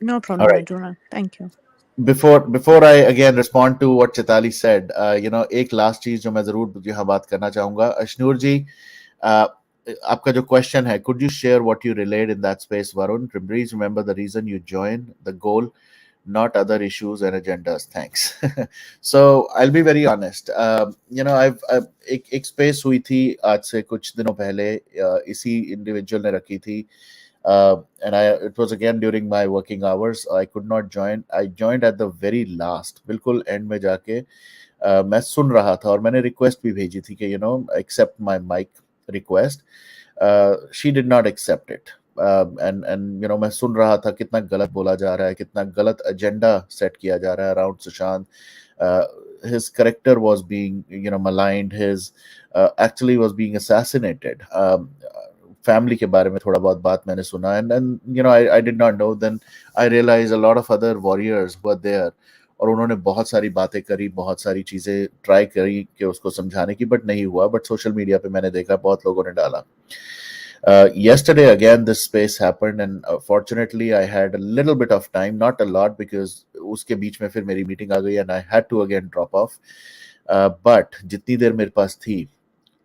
No All problem, right. Arjuna. Thank you. Before I again respond to what Chitali said, एक last चीज जो मैं जरूर यहाँ बात करना चाहूंगा, अशनूर जी, uh, आपका जो question है, could you share what you relayed in that space, Varun? Please remember the reason you joined, the goal, not other issues and agendas. Thanks. So I'll be very honest. I've एक space हुई थी आज से कुछ दिनों पहले, इसी individual ने रखी थी. And it was again during my working hours. I could not join. I joined at the very last, बिल्कुल end में जाके मैं सुन रहा था, और मैंने रिक्वेस्ट भी भेजी थी कि accept my mic request. She did not accept it. And मैं सुन रहा था कितना गलत बोला जा रहा है, कितना गलत एजेंडा सेट किया जा रहा है around Sushant. His character was being maligned. His actually was being assassinated. Family के बारे में थोड़ा बहुत बात मैंने सुना, and I did not know. Then I realise a lot of other warriors were there, और उन्होंने बहुत सारी बातें करी, बहुत सारी चीजें ट्राई करी कि उसको समझाने की, बट नहीं हुआ. बट सोशल मीडिया पे मैंने देखा बहुत लोगों ने डाला. Yesterday again this space happened, and fortunately I had a little bit of time, not a lot, because उसके बीच में फिर मेरी मीटिंग आ गई and I had to again drop off. But जितनी देर मेरे पास थी,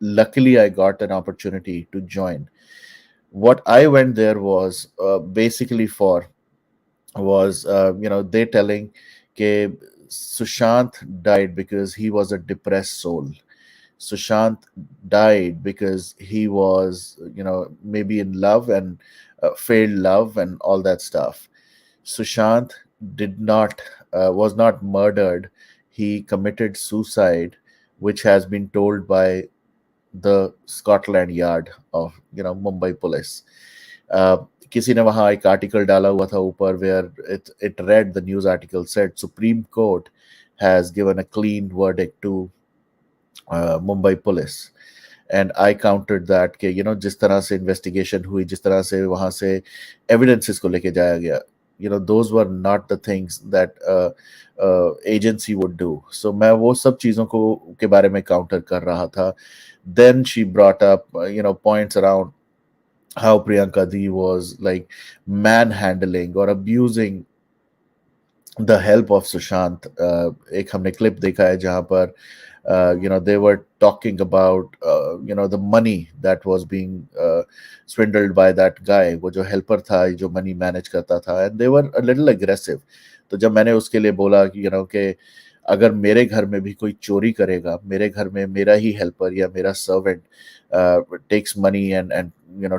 luckily I got an opportunity to join. What I went there was basically for was they telling that Sushant died because he was a depressed soul. Sushant died because he was maybe in love and failed love and all that stuff. Sushant did not was not murdered. He committed suicide, which has been told by the Scotland Yard of Mumbai police. किसी ने वहाँ एक article डाला हुआ था ऊपर, where it read, the news article said Supreme Court has given a clean verdict to Mumbai police. And I countered that कि जिस तरह से investigation हुई, जिस तरह से वहाँ से evidences को लेके जाया गया, those were not the things that agency would do. So मैं वो सब चीज़ों के बारे में counter कर रहा था. Then she brought up points around how Priyanka D was like manhandling or abusing the help of Sushant. एक हमने clip देखा है जहाँ पर they were talking about the money that was being swindled by that guy, वो जो helper था, जो money manage करता था, and they were a little aggressive. तो जब मैंने उसके लिए बोला कि अगर मेरे घर में भी कोई चोरी करेगा, मेरे घर में मेरा ही हेल्पर या मेरा servant takes money and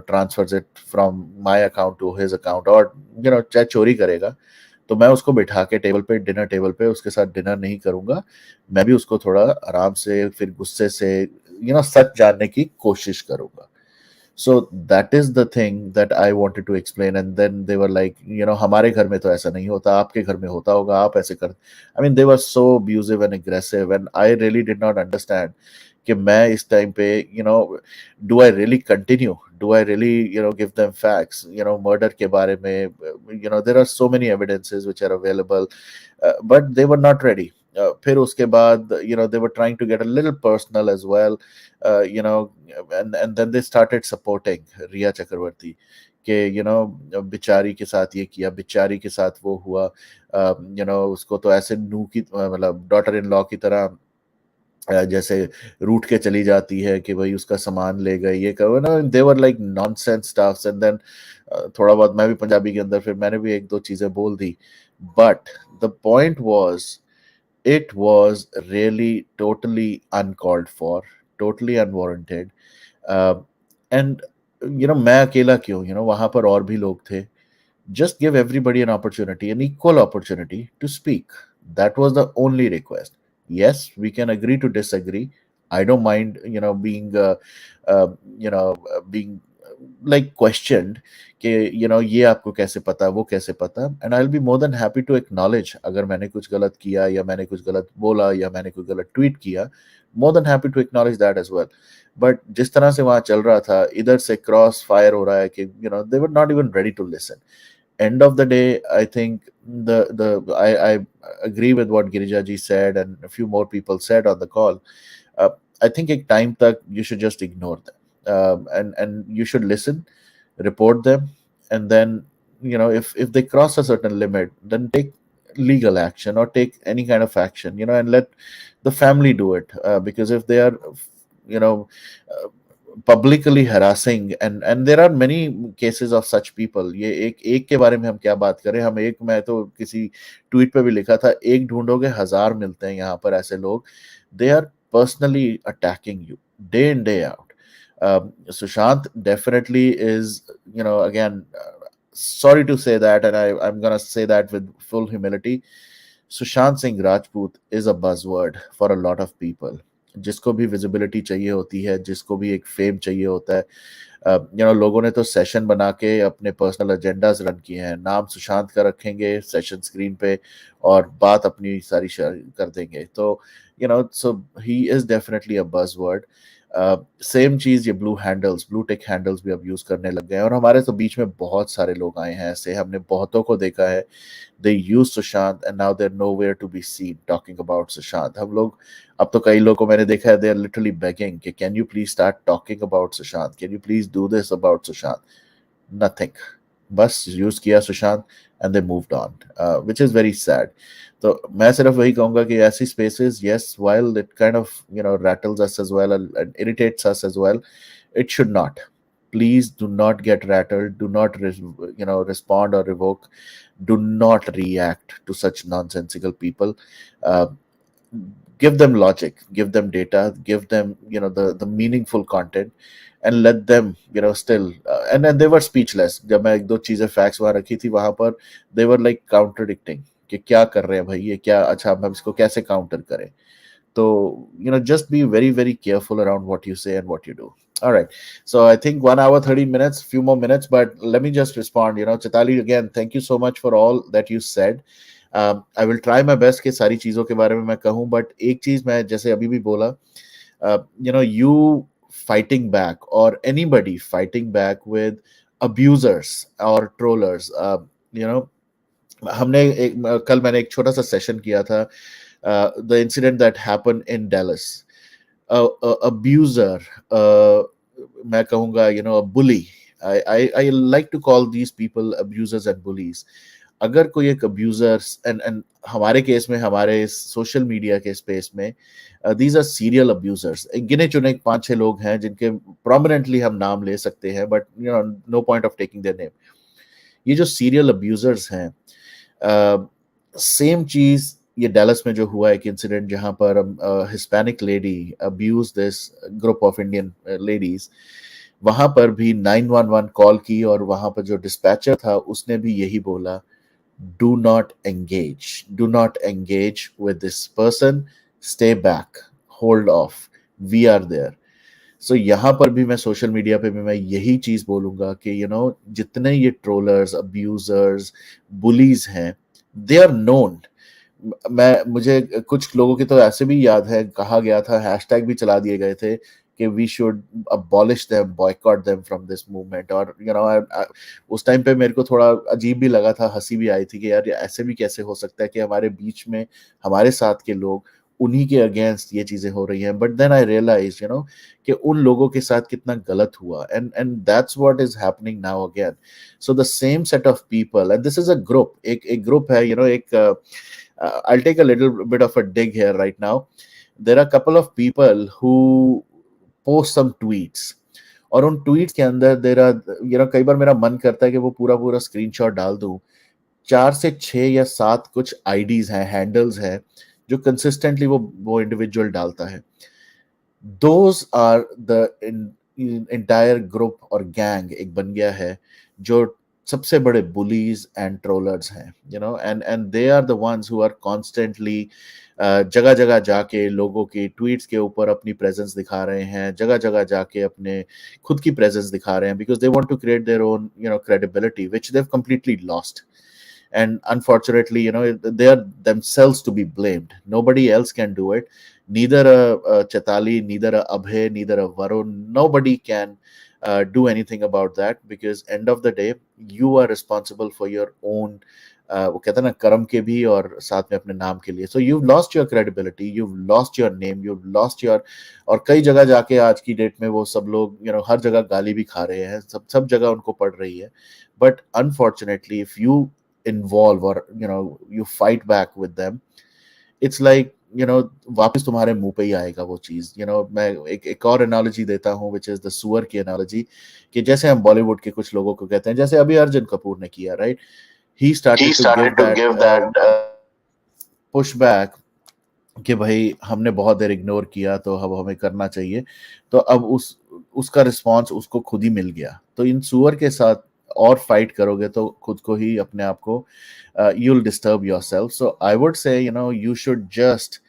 transfers it from my account to his account, और चाहे चोरी करेगा, तो मैं उसको बिठा के डिनर टेबल पे उसके साथ डिनर नहीं करूंगा. मैं भी उसको थोड़ा आराम से, फिर गुस्से से सच जानने की कोशिश करूंगा. So that is the thing that I wanted to explain. And then they were like, हमारे घर में तो ऐसा नहीं होता, आपके घर में होता होगा, आप ऐसे कर. I mean, they were so abusive and aggressive, and I really did not understand कि मैं इस टाइम पे, do I really continue? Do I really, give them facts? Murder के बारे में, there are so many evidences which are available, but they were not ready. फिर उसके बाद they were trying to get a little personal as well, and then they started supporting रिया चक्रवर्ती कि बिचारी के साथ ये किया, बिचारी के साथ वो हुआ, उसको तो ऐसे नू की मतलब डॉटर इन लॉ की तरह जैसे रूट के चली जाती है कि भाई उसका सामान ले गई, ये करो ना. They were like nonsense stuffs. And then थोड़ा बहुत मैं भी पंजाबी के अंदर फिर मैंने भी एक दो चीजें बोल दी. But the point was, it was really totally uncalled for, totally unwarranted. And मैं अकेला क्यों, वहां पर और भी लोग थे. Just give everybody an opportunity, an equal opportunity to speak. That was the only request. Yes, we can agree to disagree. I don't mind, being uh, being like questioned कि ये आपको कैसे पता, वो कैसे पता. And I'll be more than happy to acknowledge अगर मैंने कुछ गलत किया या मैंने कुछ गलत बोला या मैंने कोई गलत ट्वीट किया. More than happy to acknowledge that as well. But जिस तरह से वहाँ चल रहा था, इधर से क्रॉस फायर हो रहा है कि they were not even ready to listen. End of the day, I think I agree with what Girija ji said and a few more people said on the call. uh, I think एक time तक you should just ignore them, and you should listen, report them, and then if they cross a certain limit, then take legal action or take any kind of action, and let the family do it, because if they are you know uh, publicly harassing, and there are many cases of such people. ये एक के बारे में हम क्या बात करें, हम एक, मैं तो किसी ट्वीट पे भी लिखा था, एक ढूंढोगे हजार मिलते हैं यहाँ पर ऐसे लोग. They are personally attacking you day in day out. Sushant definitely is, again, sorry to say that, and I'm gonna say that with full humility. Sushant Singh Rajput is a buzzword for a lot of people. जिसको भी visibility चाहिए होती है, जिसको भी एक fame चाहिए होता है, लोगों ने तो सेशन बना के अपने पर्सनल एजेंडाज रन किए हैं. नाम सुशांत का रखेंगे सेशन स्क्रीन पे और बात अपनी सारी शेयर कर देंगे. तो so he is definitely a buzzword. Same चीज ये ब्लू टिक हैंडल्स भी अब यूज करने लग गए हैं, और हमारे तो बीच में बहुत सारे लोग आए हैं ऐसे, हमने बहुतों को देखा है. They use Sushant and now they're nowhere to be seen talking about Sushant. हम लोग, अब तो कई लोगों को मैंने देखा है, they are literally begging कि can you please start talking about Sushant? Can you please do this about Sushant? Nothing. बस यूज किया Sushant and they moved on, which is very sad. तो मैं सिर्फ वही कहूंगा कि ऐसी spaces, yes, while it kind of rattles us as well and irritates us as well, it should not. Please do not get rattled. Do not respond or revoke. Do not react to such nonsensical people. Uh, give them logic, give them data, give them the meaningful content, and let them still, and then they were speechless. जब मैं एक दो चीजें facts वहाँ रखी थी वहां पर, they were like contradicting कि क्या कर रहे हैं भाई, ये क्या, अच्छा हम इसको कैसे काउंटर करें. So, just be very, very careful around what you say and what you do. All right. So I think 1 hour, 30 minutes, few more minutes, but let me just respond. Chitali, again, thank you so much for all that you said. I will try my best कि सारी चीजों के बारे में मैं कहूँ, but एक चीज मैं जैसे अभी भी बोला, you fighting back or anybody fighting back with abusers or trollers, हमने कल मैंने एक छोटा सा सेशन किया था. The incident that happened in Dallas, abuser, मैं कहूँगा, a bully. I like to call these people abusers and bullies. अगर कोई एक abusers and हमारे केस में, हमारे सोशल मीडिया के स्पेस में, these are serial abusers. गिने चुने 5-6 लोग हैं जिनके prominently हम नाम ले सकते हैं, but no point of taking their name. ये जो serial abusers हैं, सेम चीज ये डैलस में जो हुआ एक इंसिडेंट जहां पर Hispanic lady abuse this group of Indian ladies, वहां पर भी 911 कॉल की, और वहां पर जो डिस्पैचर था उसने भी यही बोला, do not engage with this person, stay back, hold off, we are there. So यहाँ पर भी मैं सोशल मीडिया पे भी मैं यही चीज बोलूंगा कि जितने ये ट्रोलर्स, अब्यूजर्स, बुलीज हैं, दे आर नोन. मुझे कुछ लोगों की तो ऐसे भी याद है, कहा गया था, हैशटैग भी चला दिए गए थे कि we should abolish them, boycott them from this movement. और उस टाइम पे मेरे को थोड़ा अजीब भी लगा था, हंसी भी आई थी कि यार ऐसे भी कैसे हो सकता है कि हमारे बीच में, हमारे साथ के लोग, उन्हीं के अगेंस्ट ये चीजें हो रही हैं. बट देन आई रियलाइज कि उन लोगों के साथ कितना गलत हुआ, and that's what is happening now again. So the same set of people, and this is a group, एक ग्रुप है, एक I'll take a little bit of a dig here right now. There are a couple of people who post some tweets, और उन tweets के अंदर there are, कई बार मेरा मन करता है कि वो पूरा स्क्रीनशॉट डाल दूं. 4 से 6 या 7 कुछ आईडीज हैं, हैंडल्स हैं, जो कंसिस्टेंटली वो इंडिविजुअल डालता है. those are the entire group और gang एक बन गया है जो सबसे बड़े bullies and trollers हैं, you know, and they are the ones who are constantly जगह जगह जाके लोगों की tweets के ऊपर अपनी presence दिखा रहे हैं, जगह जगह जाके अपने खुद की presence दिखा रहे हैं, because they want to create their own, you know, credibility, which they've completely lost. And unfortunately, you know, they are themselves to be blamed. Nobody else can do it. Neither a Chetali, neither a Abhay, neither a Varun, nobody can do anything about that, because end of the day you are responsible for your own वो कहते हैं ना कर्म के भी और साथ में अपने नाम के लिए. So you've lost your credibility, you've lost your name, you've lost your, और कई जगह जाके आज की डेट में वो सब लोग, you know, हर जगह गाली भी खा रहे हैं, सब जगह उनको पड़ रही है. But unfortunately, if you involve or, you know, you fight back with them, it's like, you know, वापस तुम्हारे मुंह पे ही आएगा वो चीज. You know, मैं एक और एनालॉजी देता हूँ, which is the सुअर की एनालॉजी, कि जैसे हम बॉलीवुड के कुछ लोगों को कहते हैं, जैसे अभी अर्जुन कपूर ने किया, right? He started to give that pushback कि भाई हमने बहुत देर इग्नोर किया तो अब हमें करना चाहिए. तो अब उसका रिस्पांस उसको खुद ही मिल गया. तो इन सुअर के साथ और फाइट करोगे तो खुद को ही अपने आप को you'll disturb yourself. So I would say, you know, you should just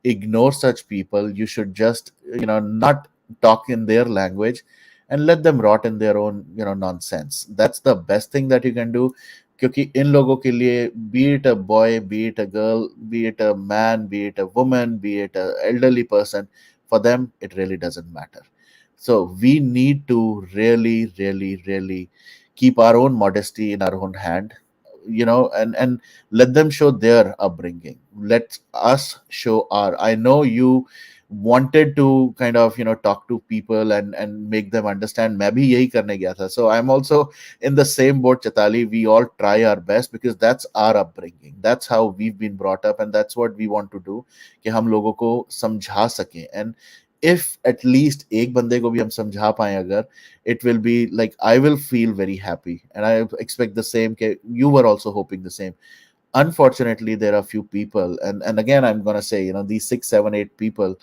ignore such people. You should just, you know, not talk in their language and let them rot in their own, you know, nonsense. That's the best thing that you can do. क्योंकि इन लोगों के लिए, be it a boy, be it a girl, be it a man, be it a woman, be it a elderly person, for them it really doesn't matter. So we need to really, really, really keep our own modesty in our own hand, you know, and let them show their upbringing. Let us show our. I know you wanted to kind of, you know, talk to people and make them understand. मैं भी यही करने गया था. So I'm also in the same boat, Chetali. We all try our best because that's our upbringing. That's how we've been brought up, and that's what we want to do. कि हम लोगों को समझा सकें. And if at least एक बंदे को भी हम समझा पाए अगर, it will be like, I will feel very happy, and I expect the same. You were also hoping the same. Unfortunately, there are few people, and again I'm gonna say, you know, these 6 7 8 people,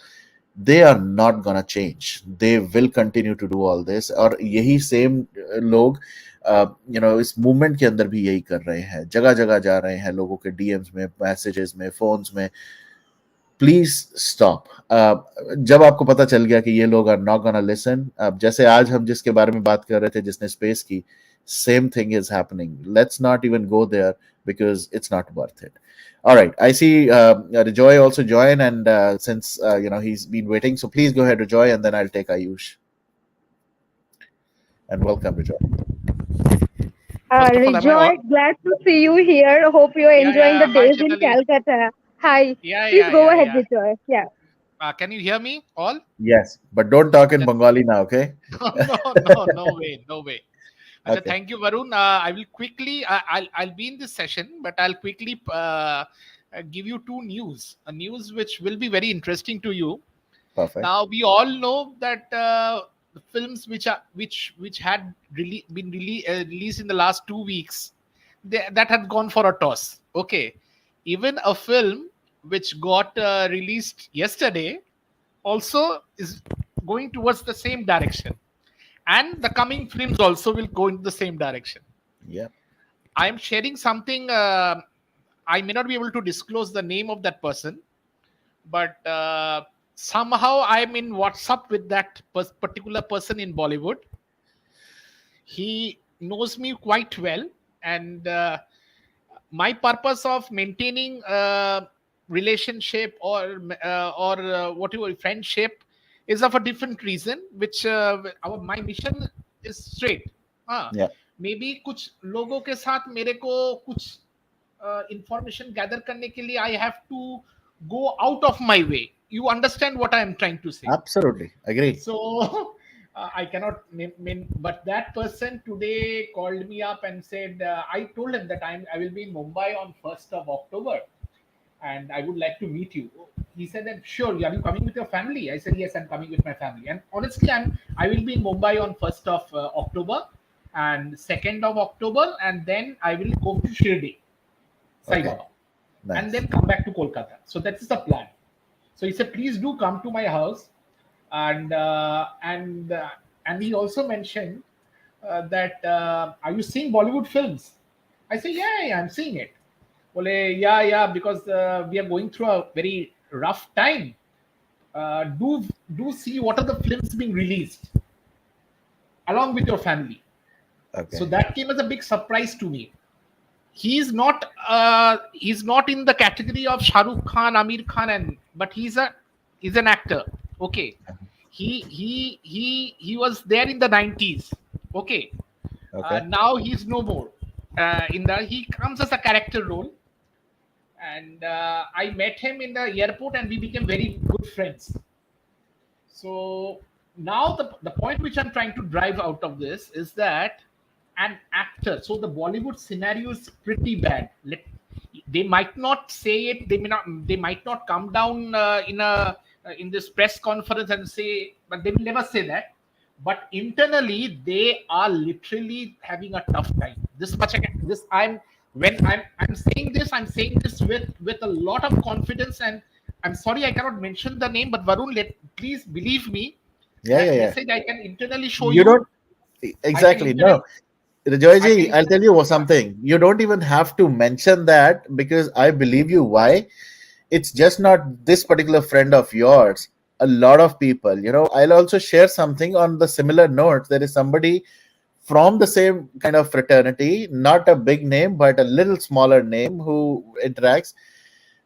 they are not gonna change. They will continue to do all this. और यही same लोग you know, इस movement के अंदर भी यही कर रहे हैं, जगह जगह जा रहे हैं लोगों के DMs में, मैसेजेस में, फोन्स में. Please stop. जब आपको पता चल गया कि ये लोग आर नॉट गोना लिसन, जैसे आज हम जिसके बारे में बात कर रहे थे जिसने स्पेस की, same thing is happening. Let's not even go there because it's not worth it. All right, I see Rejoy also join, and since you know, he's been waiting, so please go ahead, Rejoy, and then I'll take Ayush. And welcome, Rejoy. First of all, am I Rejoy, on? glad to see you here. Hope you're Yeah, enjoying the yeah. Hi, days in Chetali. Calcutta. Hi. Yeah, Please yeah, go yeah, ahead, yeah. Rejoy. Yeah. Can you hear me all? Yes, but don't talk in That's Bengali now, okay? no way, no way. Acha, Okay, thank you, Varun. I will quickly. I'll be in this session, but I'll quickly give you two news. A news which will be very interesting to you. perfect. Now we all know that the films which had been released in the last 2 weeks, that had gone for a toss. Okay, even a film which got released yesterday also is going towards the same direction, and the coming films also will go into the same direction. Yeah. I am sharing something. I may not be able to disclose the name of that person, but somehow I'm in WhatsApp with that particular person in Bollywood. He knows me quite well, and my purpose of maintaining relationship or whatever friendship is of a different reason, which my mission is straight. हाँ, Yeah. maybe कुछ लोगों के साथ मेरे को कुछ information gather करने के लिए I have to go out of my way. You understand what I am trying to say? Absolutely agree. So I cannot name, but that person today called me up and said, I told him that I will be in Mumbai on 1st of October and I would like to meet you. He said that, sure, are you coming with your family? I said, yes, I'm coming with my family. And honestly, I will be in Mumbai on 1st of October and 2nd of October, and then I will go to Shirdi, Sai Okay. Baba, and Nice. then come back to Kolkata. So that is the plan. So he said, please do come to my house. And he also mentioned that are you seeing Bollywood films? I say, yeah, I'm seeing it. Well, yeah, because we are going through a very rough time. Do see what are the films being released along with your family. So Okay. that came as a big surprise to me. He's not in the category of Shah Rukh Khan, Amir Khan, and but he's an actor. Okay, he was there in the 90s. Okay, Okay. now he's no more. In the He comes as a character role, and I met him in the airport, and we became very good friends. So now the point which I'm trying to drive out of this is that an actor, so the Bollywood scenario is pretty bad. They might not say it, they might not come down in this press conference and say, but they will never say that. But internally, they are literally having a tough time. This much, this I'm when I'm saying this, I'm saying this with a lot of confidence. And I'm sorry I cannot mention the name, but Varun, please believe me. Yeah, yeah, That yeah. message I can internally show You you. don't I can exactly internally, no. Joy I ji, can I'll tell you yeah. something. You don't even have to mention that because I believe you. Why? It's just not this particular friend of yours. A lot of people, I'll also share something on the similar note. There is somebody from the same kind of fraternity, not a big name, but a little smaller name who interacts.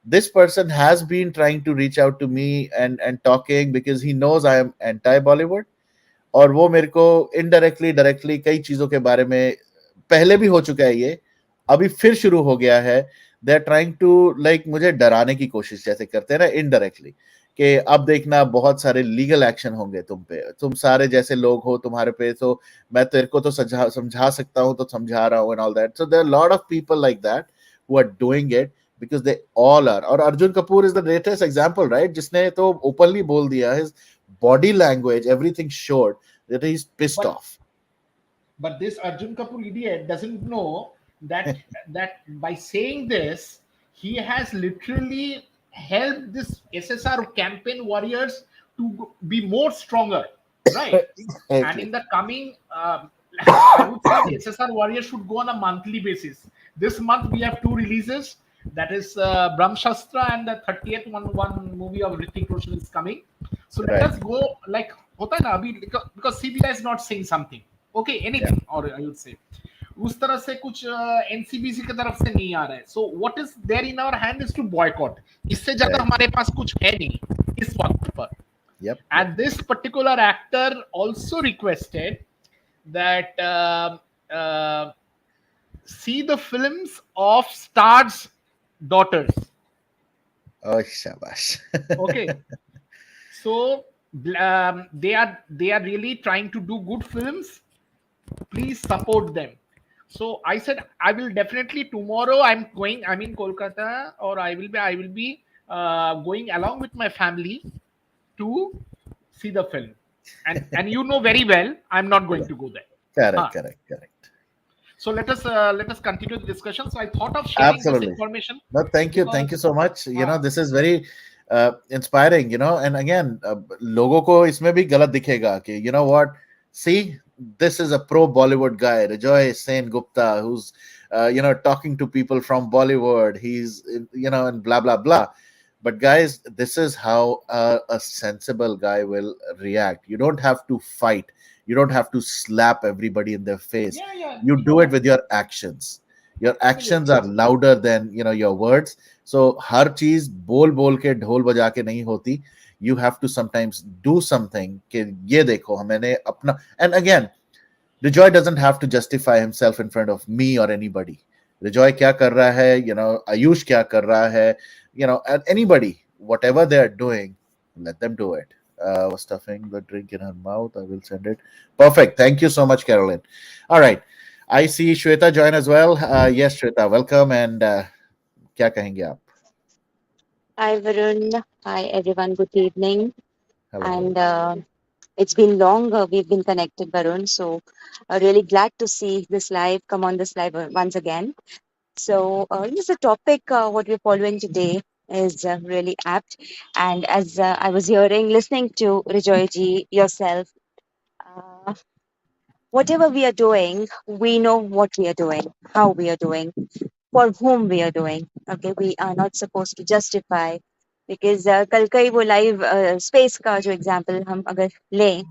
This person has been trying to reach out to me and talking because he knows I am anti Bollywood. और वो मेरे को indirectly directly कई चीजों के बारे में पहले भी हो चुका है ये अभी फिर शुरू हो गया है they are trying to like मुझे डराने की कोशिश जैसे करते हैं ना इनडायरेक्टली कि अब देखना बहुत सारे लीगल एक्शन होंगे तुम पे तुम सारे जैसे लोग हो तुम्हारे पे तो मैं तेरे को तो समझा सकता हूँ तो समझा रहा हूँ and all that so there are lot of people like that who are doing it because they all are और Arjun Kapoor is the latest example right जिसने तो openly बोल दिया his body language everything showed that he's pissed but off. but this Arjun Kapoor idiot doesn't know that by saying this, he has literally helped this SSR campaign warriors to be more stronger, right? And Exactly. in the coming, I would say the SSR warriors should go on a monthly basis. This month we have two releases. That is Brahmashastra and the 30th one movie of Hrithik Roshan is coming. So let Right. us go like होता है ना अभी because CBI is not saying something. Okay, Yeah. anything or I would say उस तरह से कुछ NCBC की तरफ से नहीं आ रहा है. So what is there in our hand is to boycott. इससे ज्यादा Right. हमारे पास कुछ है नहीं इस वक्त पर. Yep. And this particular actor also requested that see the films of stars' daughters. Oh, shabash. Okay, so they are really trying to do good films. Please support them. So I said I will definitely tomorrow. I'm in Kolkata, or I will be going along with my family to see the film. And you know very well I'm not going Yeah. to go there. Correct. Huh. Correct. So let us continue the discussion. So I thought of sharing this Absolutely. information No, thank you. Thank because you so much. uh, This is very inspiring, and again, लोगों को इसमें भी गलत दिखेगा कि, you know what, see, this is a pro Bollywood guy, Rajoy Sen Gupta, who's, talking to people from Bollywood. He's, and blah, blah, blah. But guys, this is how a sensible guy will react. You don't have to fight. You don't have to slap everybody in their face. yeah, You do it with your actions. Your actions absolutely. are louder than your words. So हर चीज बोल बोल के ढोल बजा के नहीं होती. You have to sometimes do something कि ये देखो मैंने अपना. And again, Rejoy doesn't have to justify himself in front of me or anybody. Rejoy क्या कर रहा है, Ayush क्या कर रहा है, and anybody, whatever they are doing, let them do it. Was stuffing the drink in her mouth. I will send it. Perfect. Thank you so much, Carolyn. All right. I see Shweta join as well. Yes, Shweta, welcome. And क्या कहेंगे आप? Hi, Varun. Hi, everyone. Good evening. Hello. And it's been long we've been connected, Varun. So really glad to see this live, come on this live once again. So this is a topic what we're following today. is really apt. And as I was hearing, listening to Rijoy ji, yourself, uh, whatever we are doing, we know what we are doing, how we are doing, for whom we are doing. Okay, we are not supposed to justify, because कल का ही वो live space का जो example हम अगर लें,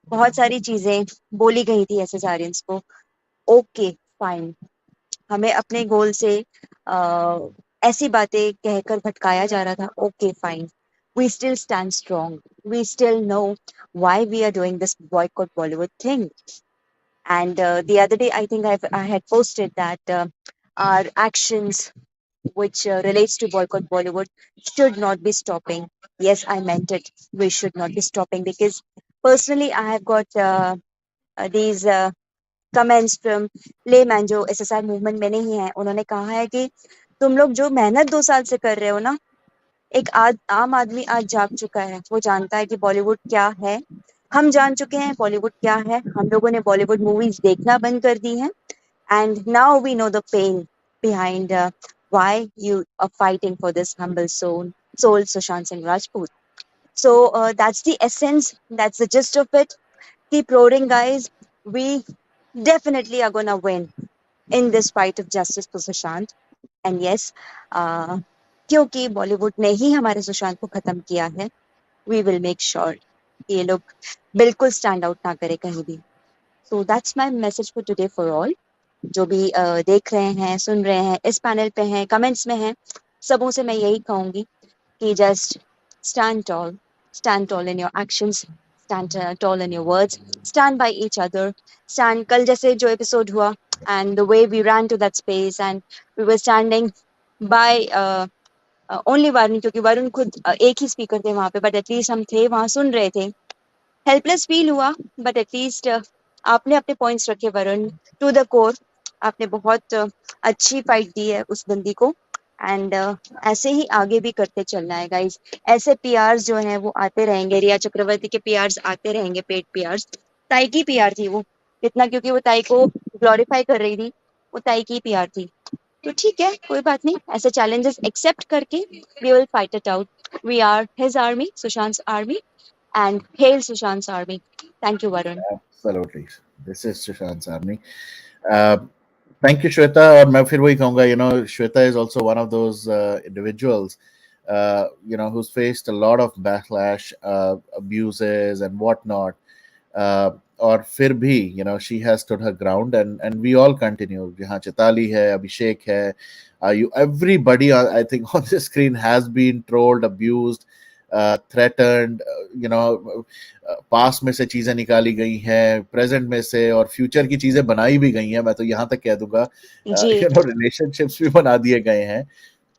बहुत सारी चीजें बोली गई थी एसएसआरियंस को. ओके फाइन, हमें अपने गोल से ऐसी बातें कहकर भटकाया जा रहा था. Okay fine, we still stand strong, we still know why we are doing this boycott Bollywood thing. And the other day I think I had posted that our actions which relates to boycott Bollywood should not be stopping. Yes, I meant it, we should not be stopping, because personally I have got these comments from layman जो SSR movement में नहीं है. उन्होंने कहा है कि तुम लोग जो मेहनत 2 साल से कर रहे हो ना, एक आम आदमी आज जाग चुका है, वो जानता है कि बॉलीवुड क्या है. हम जान चुके हैं बॉलीवुड क्या है, हम लोगों ने बॉलीवुड मूवीज देखना बंद कर दी हैं. And now we know the pain behind why you are fighting for this humble soul Sushant Singh Rajput. So that's the essence, that's the gist of it. Keep roaring, guys. We definitely are gonna win in this fight of justice for Sushant. And yes, क्योंकि बॉलीवुड ने ही हमारे सुशांत को खत्म किया है, we will make sure ये लोग बिल्कुल स्टैंड आउट ना करे कहीं भी. So that's my message for today for all. जो भी देख रहे हैं, सुन रहे हैं, इस पैनल पे हैं, कमेंट्स में हैं, सबों से मैं यही कहूंगी कि just stand tall in your actions, stand tall in your words, stand by each other, stand. कल जैसे जो एपिसोड हुआ, and the way we ran to that space and we were standing by only Varun, क्योंकि वरुण खुद एक ही speaker थे वहां पे, बट एटलीस्ट हम थे वहां, सुन रहे थे. हेल्पलेस फील हुआ, बट एटलीस्ट आपने अपने पॉइंट्स रखे वरुण, टू द कोर. आपने बहुत अच्छी फाइट दी है उस बंदी को. एंड ऐसे ही आगे भी करते चलना है गाइज. ऐसे पीआर्स जो हैं वो आते रहेंगे, रिया चक्रवर्ती के पीआर्स आते रहेंगे, पेड पीआर्स. ताई की पीआर थी वो, इतना क्योंकि वो ताई को ग्लोरीफाई कर रही थी, वो ताई की पीआर थी. तो ठीक है, कोई बात नहीं, ऐसे चैलेंजेस एक्सेप्ट करके we will fight it out. We are his army, Sushant army, and hail Sushant's army. Thank you, Varun. Absolutely, this is Sushant's army. uh, Thank you, Shweta. और मैं फिर वही कहूँगा, Shweta is also one of those individuals, who's faced a lot of backlash, abuses and whatnot. और फिर भी, she has stood her ground, and we all continue. यहाँ चिताली है, अभिषेक है, everybody, I think, on the screen has been trolled, abused, threatened. Past में से चीजें निकाली गई हैं, प्रेजेंट में से और फ्यूचर की चीजें बनाई भी गई हैं. मैं तो यहाँ तक कह दूंगा, रिलेशनशिप्स भी बना दिए गए हैं.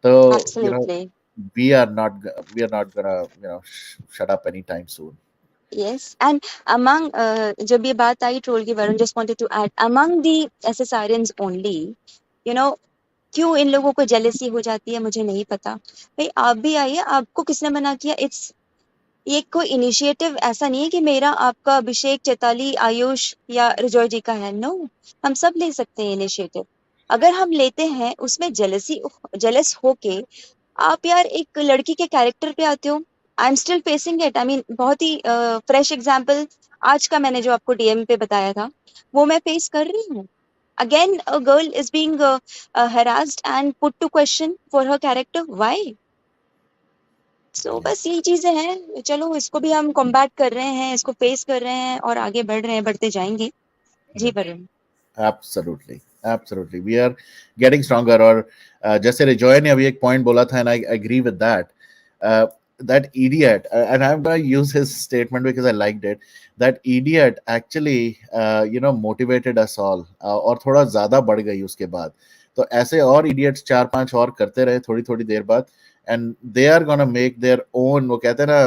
तो we are not gonna shut up anytime soon. Yes, and among जब ये बात आई ट्रोल की, Varun just wanted to add, among the SSRians only, क्यों इन लोगों को जेलसी हो जाती है मुझे नहीं पता. भाई आप भी आइए, आपको किसने मना किया? ये कोई इनिशिएटिव ऐसा नहीं है कि मेरा, आपका, अभिषेक, चैताली, आयुष या रिजॉय जी का है. नो, हम सब ले सकते हैं इनिशिएटिव. अगर हम लेते हैं, उसमें जेलस होके आप यार एक लड़की के कैरेक्टर पे आते हो. I am still facing it. I mean, बहुत ही फ्रेश एग्जाम्पल आज का मैंने जो आपको डीएम पे बताया था, वो मैं फेस कर रही हूँ. Again, a girl is being harassed and put to question for her character. Why? So बस यही चीजें हैं. चलो, इसको भी हम कॉम्बैट कर रहे हैं, इसको फेस कर रहे हैं और आगे बढ़ रहे हैं, बढ़ते जाएंगे. जी Varun. Absolutely, we are getting stronger. और जैसे रिजॉय ने अभी एक पॉइंट बोला था, and I agree with that. That idiot, and I'm going to use his statement because I liked it. That idiot actually, motivated us all. और थोड़ा ज्यादा बढ़ गई उसके बाद. तो ऐसे और idiots 4-5 और करते रहे थोड़ी देर बाद, and they are going to make their own. वो कहते हैं ना,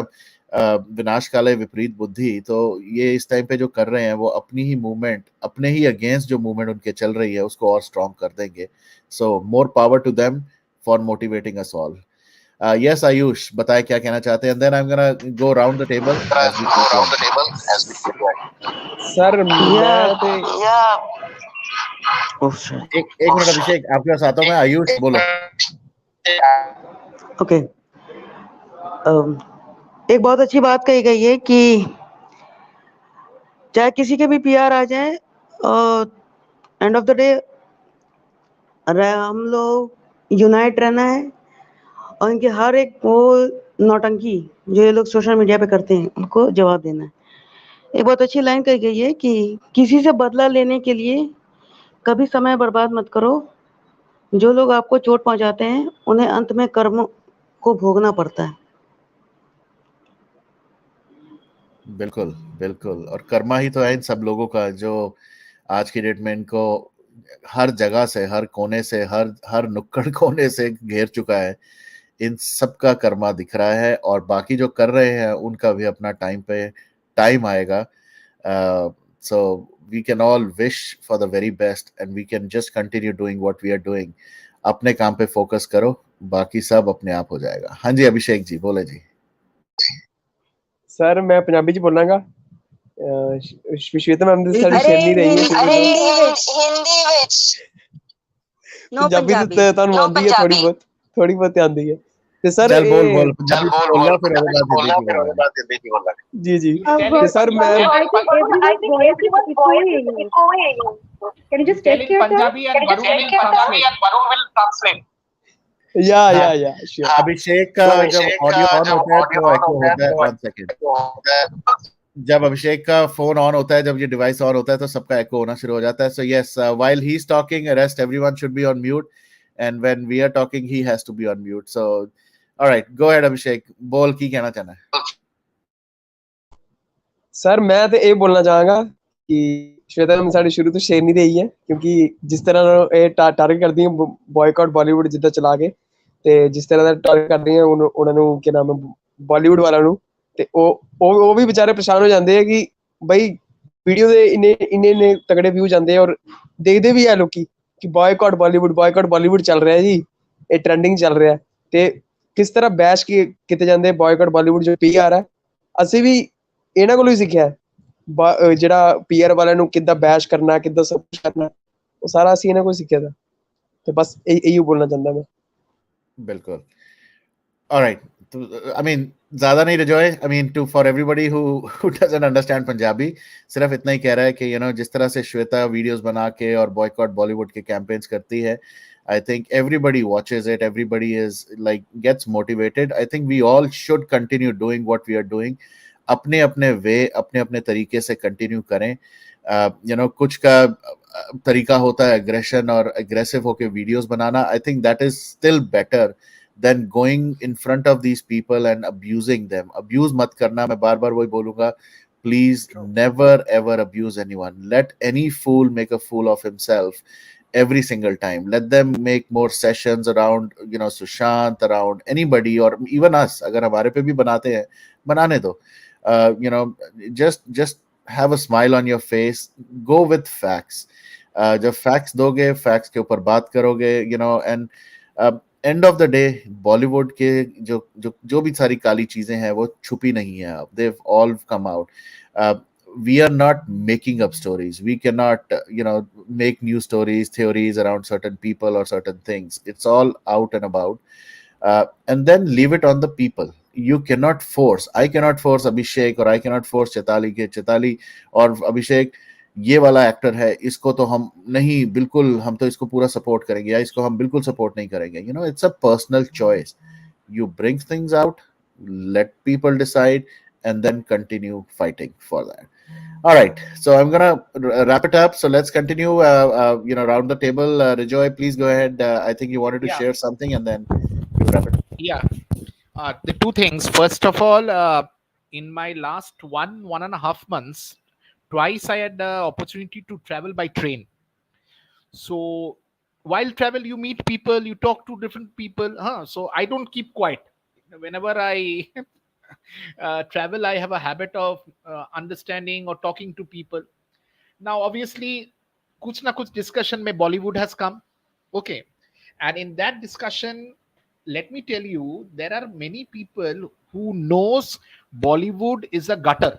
विनाश काले विपरीत बुद्धि. तो ये इस टाइम पे जो कर रहे हैं, वो अपनी ही मूवमेंट, अपने ही अगेंस्ट जो मूवमेंट उनके चल रही है, उसको और स्ट्रॉन्ग कर देंगे. So more power to them for motivating us all. Yes, Ayush, बताए क्या कहना चाहते हैं, and then I'm gonna go around the table as we go on. Sir एक मिनट अभिषेक, आपके पास आता हूँ मैं. आयुष बोलो. Okay. एक बहुत अच्छी बात कही गई है कि चाहे किसी के भी पीआर आ जाए, एंड ऑफ द डे हम लोग यूनाइट रहना है, और इनके हर एक वो नौटंकी जो ये लोग सोशल मीडिया पे करते हैं उनको जवाब देना है। एक बहुत अच्छी लाइन कही गई है कि किसी से बदला लेने के लिए कभी समय बर्बाद मत करो। जो लोग आपको चोट पहुंचाते हैं उन्हें अंत में कर्म को भोगना पड़ता है। बिल्कुल, बिल्कुल। और कर्मा ही तो है इन सब लोगों का जो आज की डेट में इनको हर जगह से, हर कोने से, हर नुक्कड़ कोने से घेर चुका है। इन सब का कर्मा दिख रहा है, और बाकी जो कर रहे हैं उनका भी अपना टाइम आएगा। So we can all wish for the very best and we can just continue doing what we are doing. अपने काम पे फोकस करो, बाकी सब अपने आप हो जाएगा। हाँ जी, अभिषेक जी बोले जी। सर मैं पंजाबी च बोलांगा। श्वेता मैम तो साडी अरे शेर नहीं रही है। अरे हिंदी विच नो पंजाबी तो पंजाबी ਤੁਹਾਨੂੰ ਆਉਂਦੀ ਹੈ ਥੋੜੀ ਬਹੁਤ ਆਉਂਦੀ ਹੈ ਤੇ ਸਰ चल बोल बोल ਇਹ पंजाबी बोलना, फिर उसके बाद हिंदी की बोलना। जी जी Tell ਤੇ in ਸਰ मैं I think everyone's voice is echoing. Can you just tell take in care of that? Punjabi and Varun will translate. या हाँ, या श्योर अभिषेक का जब ऑडियो ऑन होता है तो एको होता है। 1 सेकंड। जब अभिषेक का फोन ऑन होता है, जब ये डिवाइस ऑन होता है, तो सबका एको होना शुरू हो जाता है। So yes, while he is talking, rest everyone should be on mute, and when we are talking he has to be on mute. So alright, go ahead Abhishek, बोल की कहना चाहना है। सर मैं तो ये बोलना चाहांगा कि श्वेता मैम साडी शुरू ਤੋਂ ਸ਼ੇਰ ਨਹੀਂ ਰਹੀ ਹੈ ਕਿਉਂਕਿ ਜਿਸ ਤਰ੍ਹਾਂ ਇਹ ਟਾਰਗੇਟ ਕਰਦੀ ਹੈ ਬॉयकॉट ਬਾਲੀਵੁੱਡ ਜਿੱਦਾਂ ਚਲਾ ਕੇ ਤੇ ਜਿਸ ਤਰ੍ਹਾਂ ਦਾ ਟਾਰਗੇਟ ਕਰਦੀ ਹੈ ਉਹਨਾਂ ਨੂੰ ਕੀ ਨਾਮ ਹੈ ਬਾਲੀਵੁੱਡ ਵਾਲਿਆਂ ਨੂੰ ਤੇ ਉਹ ਵੀ ਵਿਚਾਰੇ ਪਰੇਸ਼ਾਨ ਹੋ ਜਾਂਦੇ ਆ ਕਿ ਬਈ ਵੀਡੀਓ ਦੇ ਇੰਨੇ ਤਗੜੇ ਵਿਊ ਜਾਂਦੇ ਆ ਔਰ ਦੇਖਦੇ ਵੀ ਆ ਲੋਕੀ ਕਿ ਬॉयकॉट ਬਾਲੀਵੁੱਡ ਚੱਲ ਰਿਹਾ ਜੀ, ਇਹ ਟ੍ਰੈਂਡਿੰਗ ਚੱਲ ਰਿਹਾ ਤੇ ਕਿਸ ਤਰ੍ਹਾਂ ਬੈਸ਼ ਕੀਤੇ ਜਾਂਦੇ ਬॉयकॉट ਬਾਲੀਵੁੱਡ ਜੋ ਪੀਆਰ ਹੈ। ਅਸੀਂ ਵੀ ਇਹਨਾਂ ਕੋਲੋਂ ਹੀ ਸਿੱਖਿਆ ਜਿਹੜਾ ਪੀਆਰ ਵਾਲਿਆਂ ਨੂੰ ਕਿੱਦਾਂ ਬੈਸ਼ ਕਰਨਾ, ਕਿੱਦਾਂ ਸਭ ਕੁਝ ਕਰਨਾ, ਉਹ ਸਾਰਾ ਅਸੀਂ ਇਹਨਾਂ ਕੋਲ ਸਿੱਖਿਆ था। तो बस यही बोलना चाहता मैं। बिल्कुल। ऑलराइट, तो आई मीन ज्यादा नहीं रजोय, I mean to for everybody who doesn't understand Punjabi, सिर्फ इतना ही कह रहा है कि यू नो जिस तरह से श्वेता वीडियोस बना के और बॉयकॉट बॉलीवुड के कैंपेन्स करती है, I think everybody watches it, everybody is like gets motivated. I think we all should continue doing what we are doing, अपने अपने वे, अपने अपने तरीके से कंटिन्यू करें। यू नो कुछ का तरीका होता है एग्रेशन और एग्रेसिव होके वीडियोस बनाना। I think that is still better than going in front of these people and abusing them. Abuse मत करना, मैं बार बार वही बोलूंगा, please never ever abuse anyone. Let any fool make a fool of himself every single time. Let them make more sessions around, you know, Sushant, around anybody, or even us. अगर हमारे पे भी बनाते हैं, बनाने दो। You know, just have a smile on your face. Go with facts. जब facts दोगे, facts के ऊपर बात करोगे, you know, and end of the day, Bollywood के जो भी सारी काली चीजें हैं वो छुपी नहीं है अब। They've all come out. We are not making up stories. We cannot, you know, make new stories, theories around certain people or certain things. It's all out and about. And then leave it on the people. You cannot force. I cannot force Abhishek, or I cannot force Chaitali के Chaitali और Abhishek ये वाला actor है, इसको तो हम नहीं, बिल्कुल हम तो इसको पूरा सपोर्ट करेंगे, या इसको हम बिल्कुल सपोर्ट नहीं करेंगे। You know, it's a personal choice. You bring things out, let people decide, and then continue fighting for that. All right, so I'm gonna wrap it up. So let's continue. You know, round the table. Rejoy, please go ahead. I think you wanted to share something, and then we'll wrap it. Yeah, the two things. First of all, in my last 1.5 months, twice I had the opportunity to travel by train. So while travel, you meet people, you talk to different people. So I don't keep quiet. Whenever I travel, I have a habit of understanding or talking to people. Now, obviously, kuch na kuch discussion mein Bollywood has come. Okay. And in that discussion, let me tell you, there are many people who knows Bollywood is a gutter.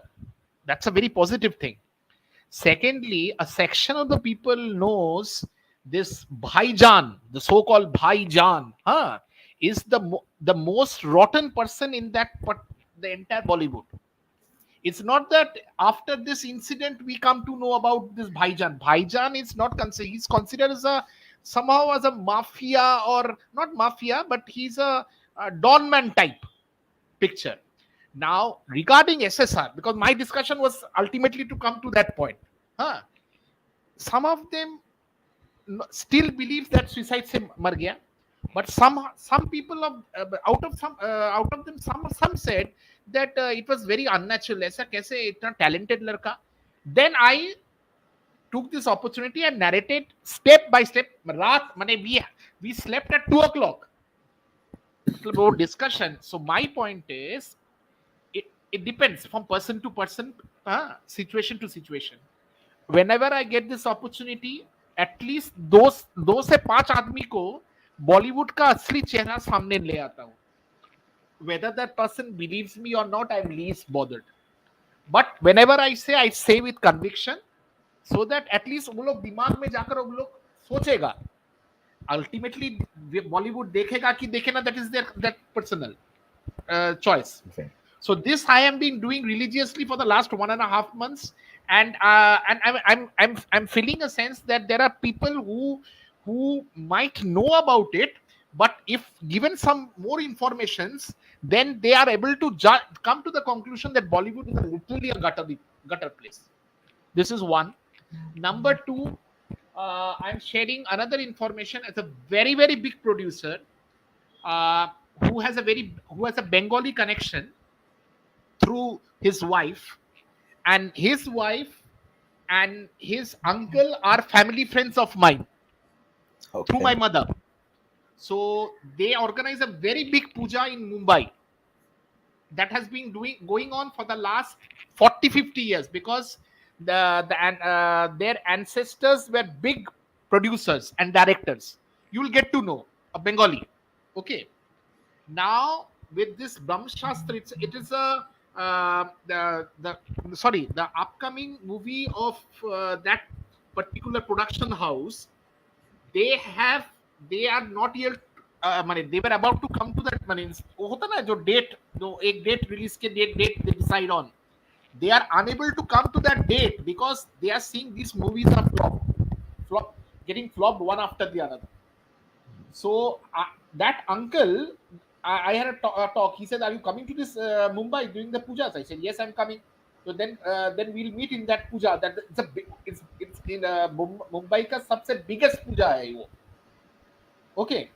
That's a very positive thing. Secondly, a section of the people knows this Bhaijan, the so-called Bhaijan, is the most rotten person in the entire Bollywood. It's not that after this incident we come to know about this Bhaijan. Bhaijan is not considered. He's considered as a somehow as a mafia, or not mafia, but he's a Don man type picture. Now regarding SSR, because my discussion was ultimately to come to that point. Huh? Some of them still believes that suicide se mar gaya, but some people out of them some said that it was very unnatural. ऐसा कैसे इतना talented लड़का. Then I took this opportunity and narrated step by step. रात माने we slept at 2 o'clock. मतलब वो discussion. So my point is, it depends from person to person, situation to situation. Whenever I get this opportunity, at least दो से पांच आदमी को बॉलीवुड का असली चेहरा सामने ले आता हूं. Whether that person believes me or not, I'm least bothered. But whenever I say with conviction, so that at least वो लोग दिमाग में जाकर वो लोग सोचेगा. Ultimately, Bollywood देखेगा कि देखे ना, that is that personal choice. Okay. So this I am been doing religiously for the last 1.5 months, and I'm feeling a sense that there are people who might know about it, but if given some more informations, then they are able to come to the conclusion that Bollywood is literally a gutter place. This is one. Number two, I'm sharing another information as a very very big producer who has a Bengali connection through his wife, and his wife and his uncle are family friends of mine through my Okay. mother. So they organize a very big puja in Mumbai that has been going on for the last 40-50 years, because their ancestors were big producers and directors. You'll get to know a Bengali. Okay. Now with this Brahm Shastra, it is a the upcoming movie of that particular production house. They are not yet माने they were about to come to that, माने वो होता ना जो date, जो एक date release के date they decide on, they are unable to come to that date because they are seeing these movies are getting flopped one after the other. So that uncle, I had a talk. He said, "Are you coming to this Mumbai during the pujas?" I said, "Yes, I'm coming." So then we'll meet in that puja. That it's in Mumbai का सबसे biggest puja है वो. Okay,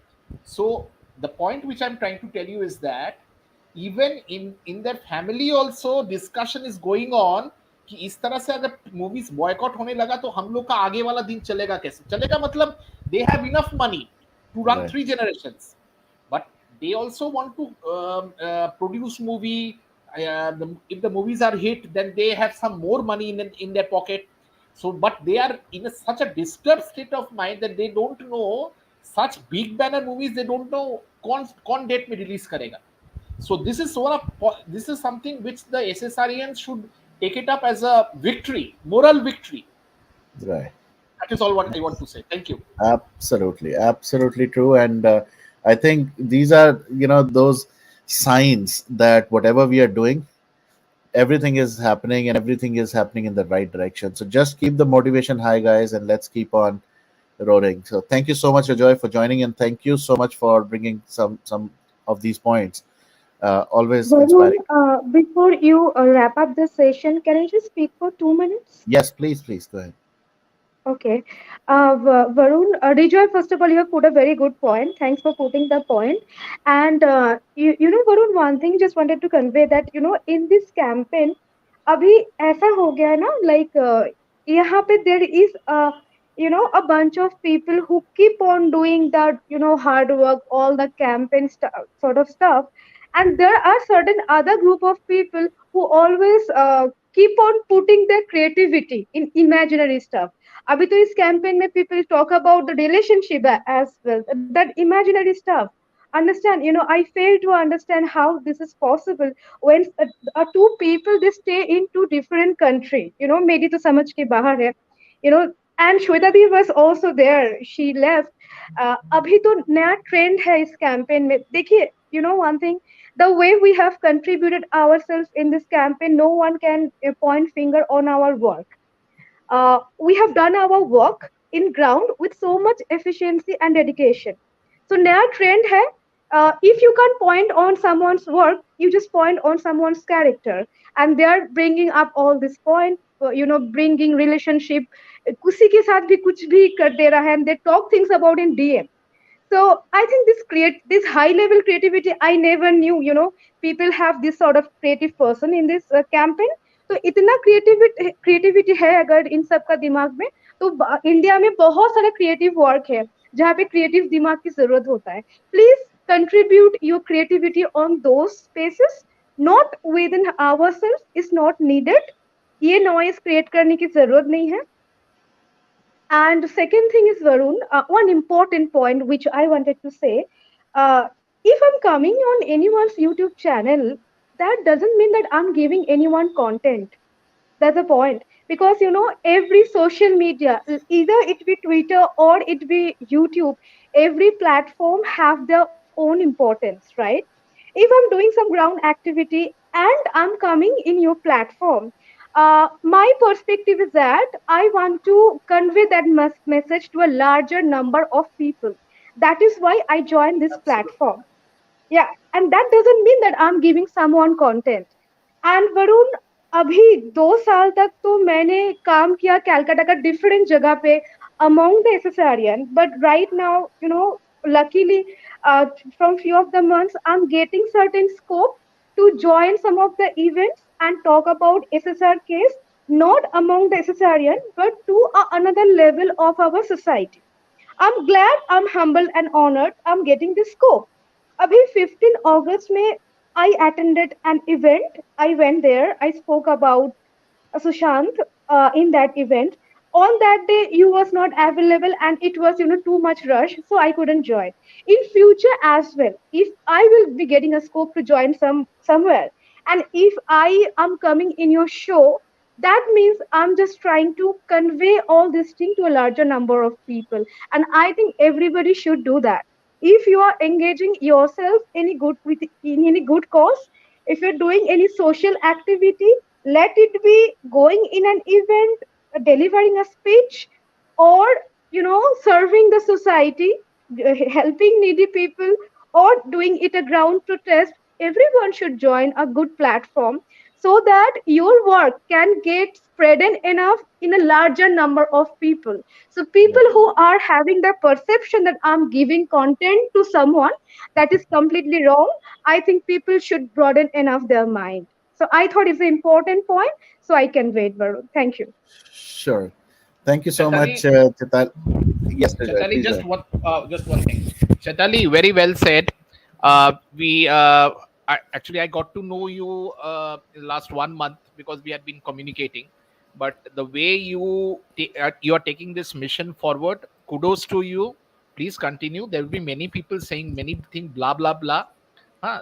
so the point which I'm trying to tell you is that even in their family also discussion is going on कि इस तरह से अगर movies boycott होने लगा तो हम लोग का आगे वाला दिन चलेगा कैसे चलेगा. मतलब they have enough money to run Right. 3 generations, but they also want to produce movie. If the movies are hit, then they have some more money in their pocket. So but they are in such a disturbed state of mind that they don't know such big banner movies. They don't know कौन date में release करेगा. So this is something which the SSRians should take it up as a victory, moral victory. Right. That is all what I want to say. Thank you. Absolutely, absolutely true. And I think these are, those signs that whatever we are doing, everything is happening and everything is happening in the right direction. So just keep the motivation high, guys, and let's keep on roaring. So thank you so much, Ajoy, for joining, and thank you so much for bringing some of these points. Always Varun, inspiring. before you wrap up the session, can I just speak for 2 minutes? Yes, please go ahead. Okay. Varun, Rejoy, first of all, you have put a very good point. Thanks for putting the point. And, Varun, one thing just wanted to convey that, in this campaign, अभी ऐसा हो गया है ना, like, यहाँ पे there is a bunch of people who keep on doing that, hard work, all the campaign sort of stuff. And there are certain other group of people who always keep on putting their creativity in imaginary stuff. अभी तो इस campaign में people talk about the relationship as well, that imaginary stuff. Understand, I fail to understand how this is possible when two people they stay in two different country. मेरी तो समझ के बाहर है. And Shweta Di was also there. She left. अभी तो नया trend है इस कैंपेन में. देखिए, you know one thing, the way we have contributed ourselves in this campaign, no one can point finger on our work. We have done our work in ground with so much efficiency and dedication. So नया trend है. If you can't point on someone's work, you just point on someone's character, and they are bringing up all this point. Bringing relationship. किसी के साथ भी कुछ भी कर दे रहा है, and they talk things about in DM. So I think this high level creativity I never knew. People have this sort of creative person in this campaign. तो इतना क्रिएटिविटी है अगर इन सब का दिमाग में, तो इंडिया में बहुत सारा क्रिएटिव वर्क है जहाँ पे क्रिएटिव दिमाग की जरूरत होता है. Please contribute your creativity on those spaces, not within our self is not needed. ये नॉइज क्रिएट करने की जरूरत नहीं है. And second thing is, Varun, one important point which I wanted to say, if I'm coming on anyone's YouTube channel, that doesn't mean that I'm giving anyone content. That's the point. Because every social media, either it be Twitter or it be YouTube, every platform have their own importance, right? If I'm doing some ground activity and I'm coming in your platform, my perspective is that I want to convey that message to a larger number of people. That is why I joined this platform. Yeah, and that doesn't mean that I'm giving someone content. And Varun, अभी 2 साल तक तो मैंने काम किया कैलकाटा का different जगह पे among the SSRian, but right now, luckily, from few of the months, I'm getting certain scope to join some of the events and talk about SSR case, not among the SSRian, but to another level of our society. I'm glad, I'm humble and honored I'm getting this scope. Abhi 15 August में I attended an event. I went there. I spoke about Sushant in that event. On that day, you was not available, and it was too much rush, so I couldn't join. In future as well, if I will be getting a scope to join somewhere, and if I am coming in your show, that means I'm just trying to convey all this thing to a larger number of people, and I think everybody should do that. If you are engaging yourself in any good cause, if you're doing any social activity, let it be going in an event, delivering a speech, or serving the society, helping needy people, or doing it a ground protest. Everyone should join a good platform so that your work can get spread enough in a larger number of people. So Yeah. people who are having the perception that I'm giving content to someone, that is completely wrong. I think people should broaden enough their mind. So I thought it's an important point. So I can wait, Varun. Thank you. Sure. Thank you so much, Chetali, Chital. Yes, Vijay, Chetali, please go ahead. just one thing. Chetali, very well said. We actually I got to know you last 1 month because we had been communicating. But the way you are taking this mission forward, kudos to you. Please continue. There will be many people saying many things, blah blah blah.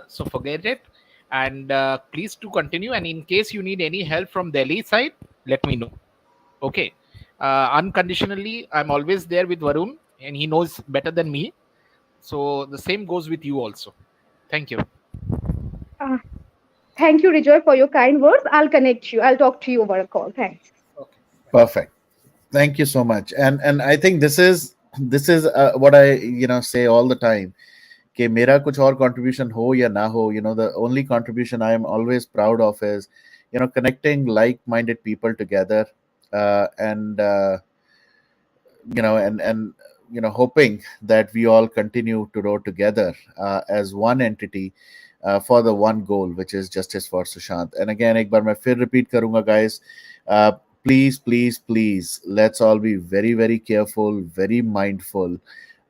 So forget it, and please to continue. And in case you need any help from Delhi side, let me know. Okay. Unconditionally, I'm always there with Varun, and he knows better than me. So the same goes with you also. Thank you. Uh, Thank you, Rejoy, for your kind words. I'll connect you. I'll talk to you over a call. Thanks. Okay. Perfect. Thank you so much. And I think this is what I say all the time. कि मेरा कुछ और contribution हो या ना हो, the only contribution I am always proud of is connecting like-minded people together, and and hoping that we all continue to row together as one entity for the one goal, which is justice for Sushant. And again, एक बार मैं फिर repeat करूंगा, guys. uh, Please, please, please, let's all be very, very careful, very mindful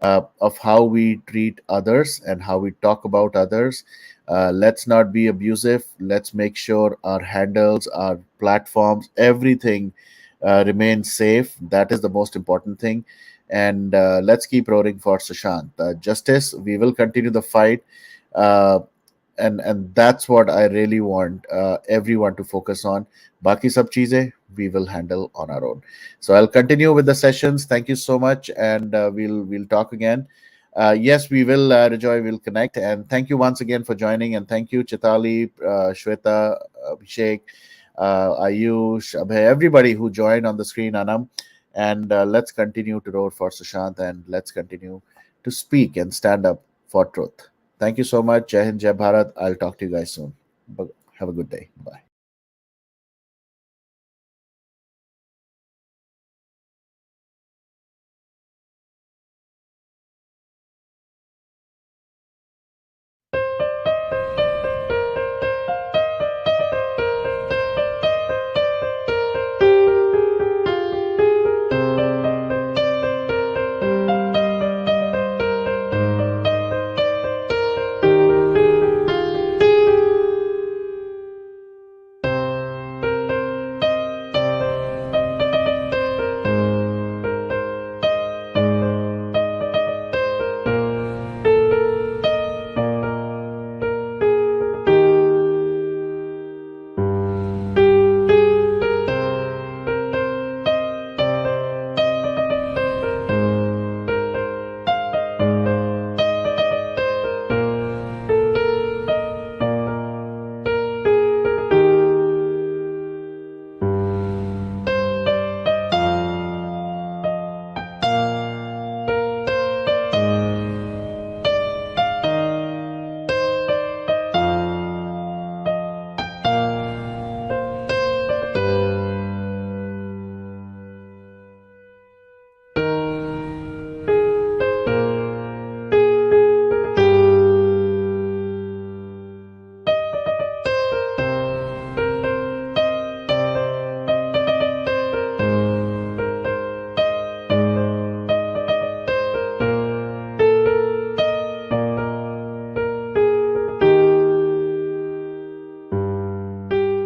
of how we treat others and how we talk about others. Let's not be abusive. Let's make sure our handles, our platforms, everything remains safe. That is the most important thing. And let's keep roaring for Sushant. Justice, we will continue the fight. Uh, and that's what I really want everyone to focus on. Baki sab cheeze we will handle on our own. So I'll continue with the sessions. Thank you so much, and we'll talk again. Yes, we will, Rejoy, we'll connect. And thank you once again for joining. And thank you, Chitali, Shweta, Abhishek, Ayush, Abhay, everybody who joined on the screen, Anam. And let's continue to roar for Sushant, and let's continue to speak and stand up for truth. Thank you so much. Jai Hind, Jai Bharat. I'll talk to you guys soon. Have a good day. Bye.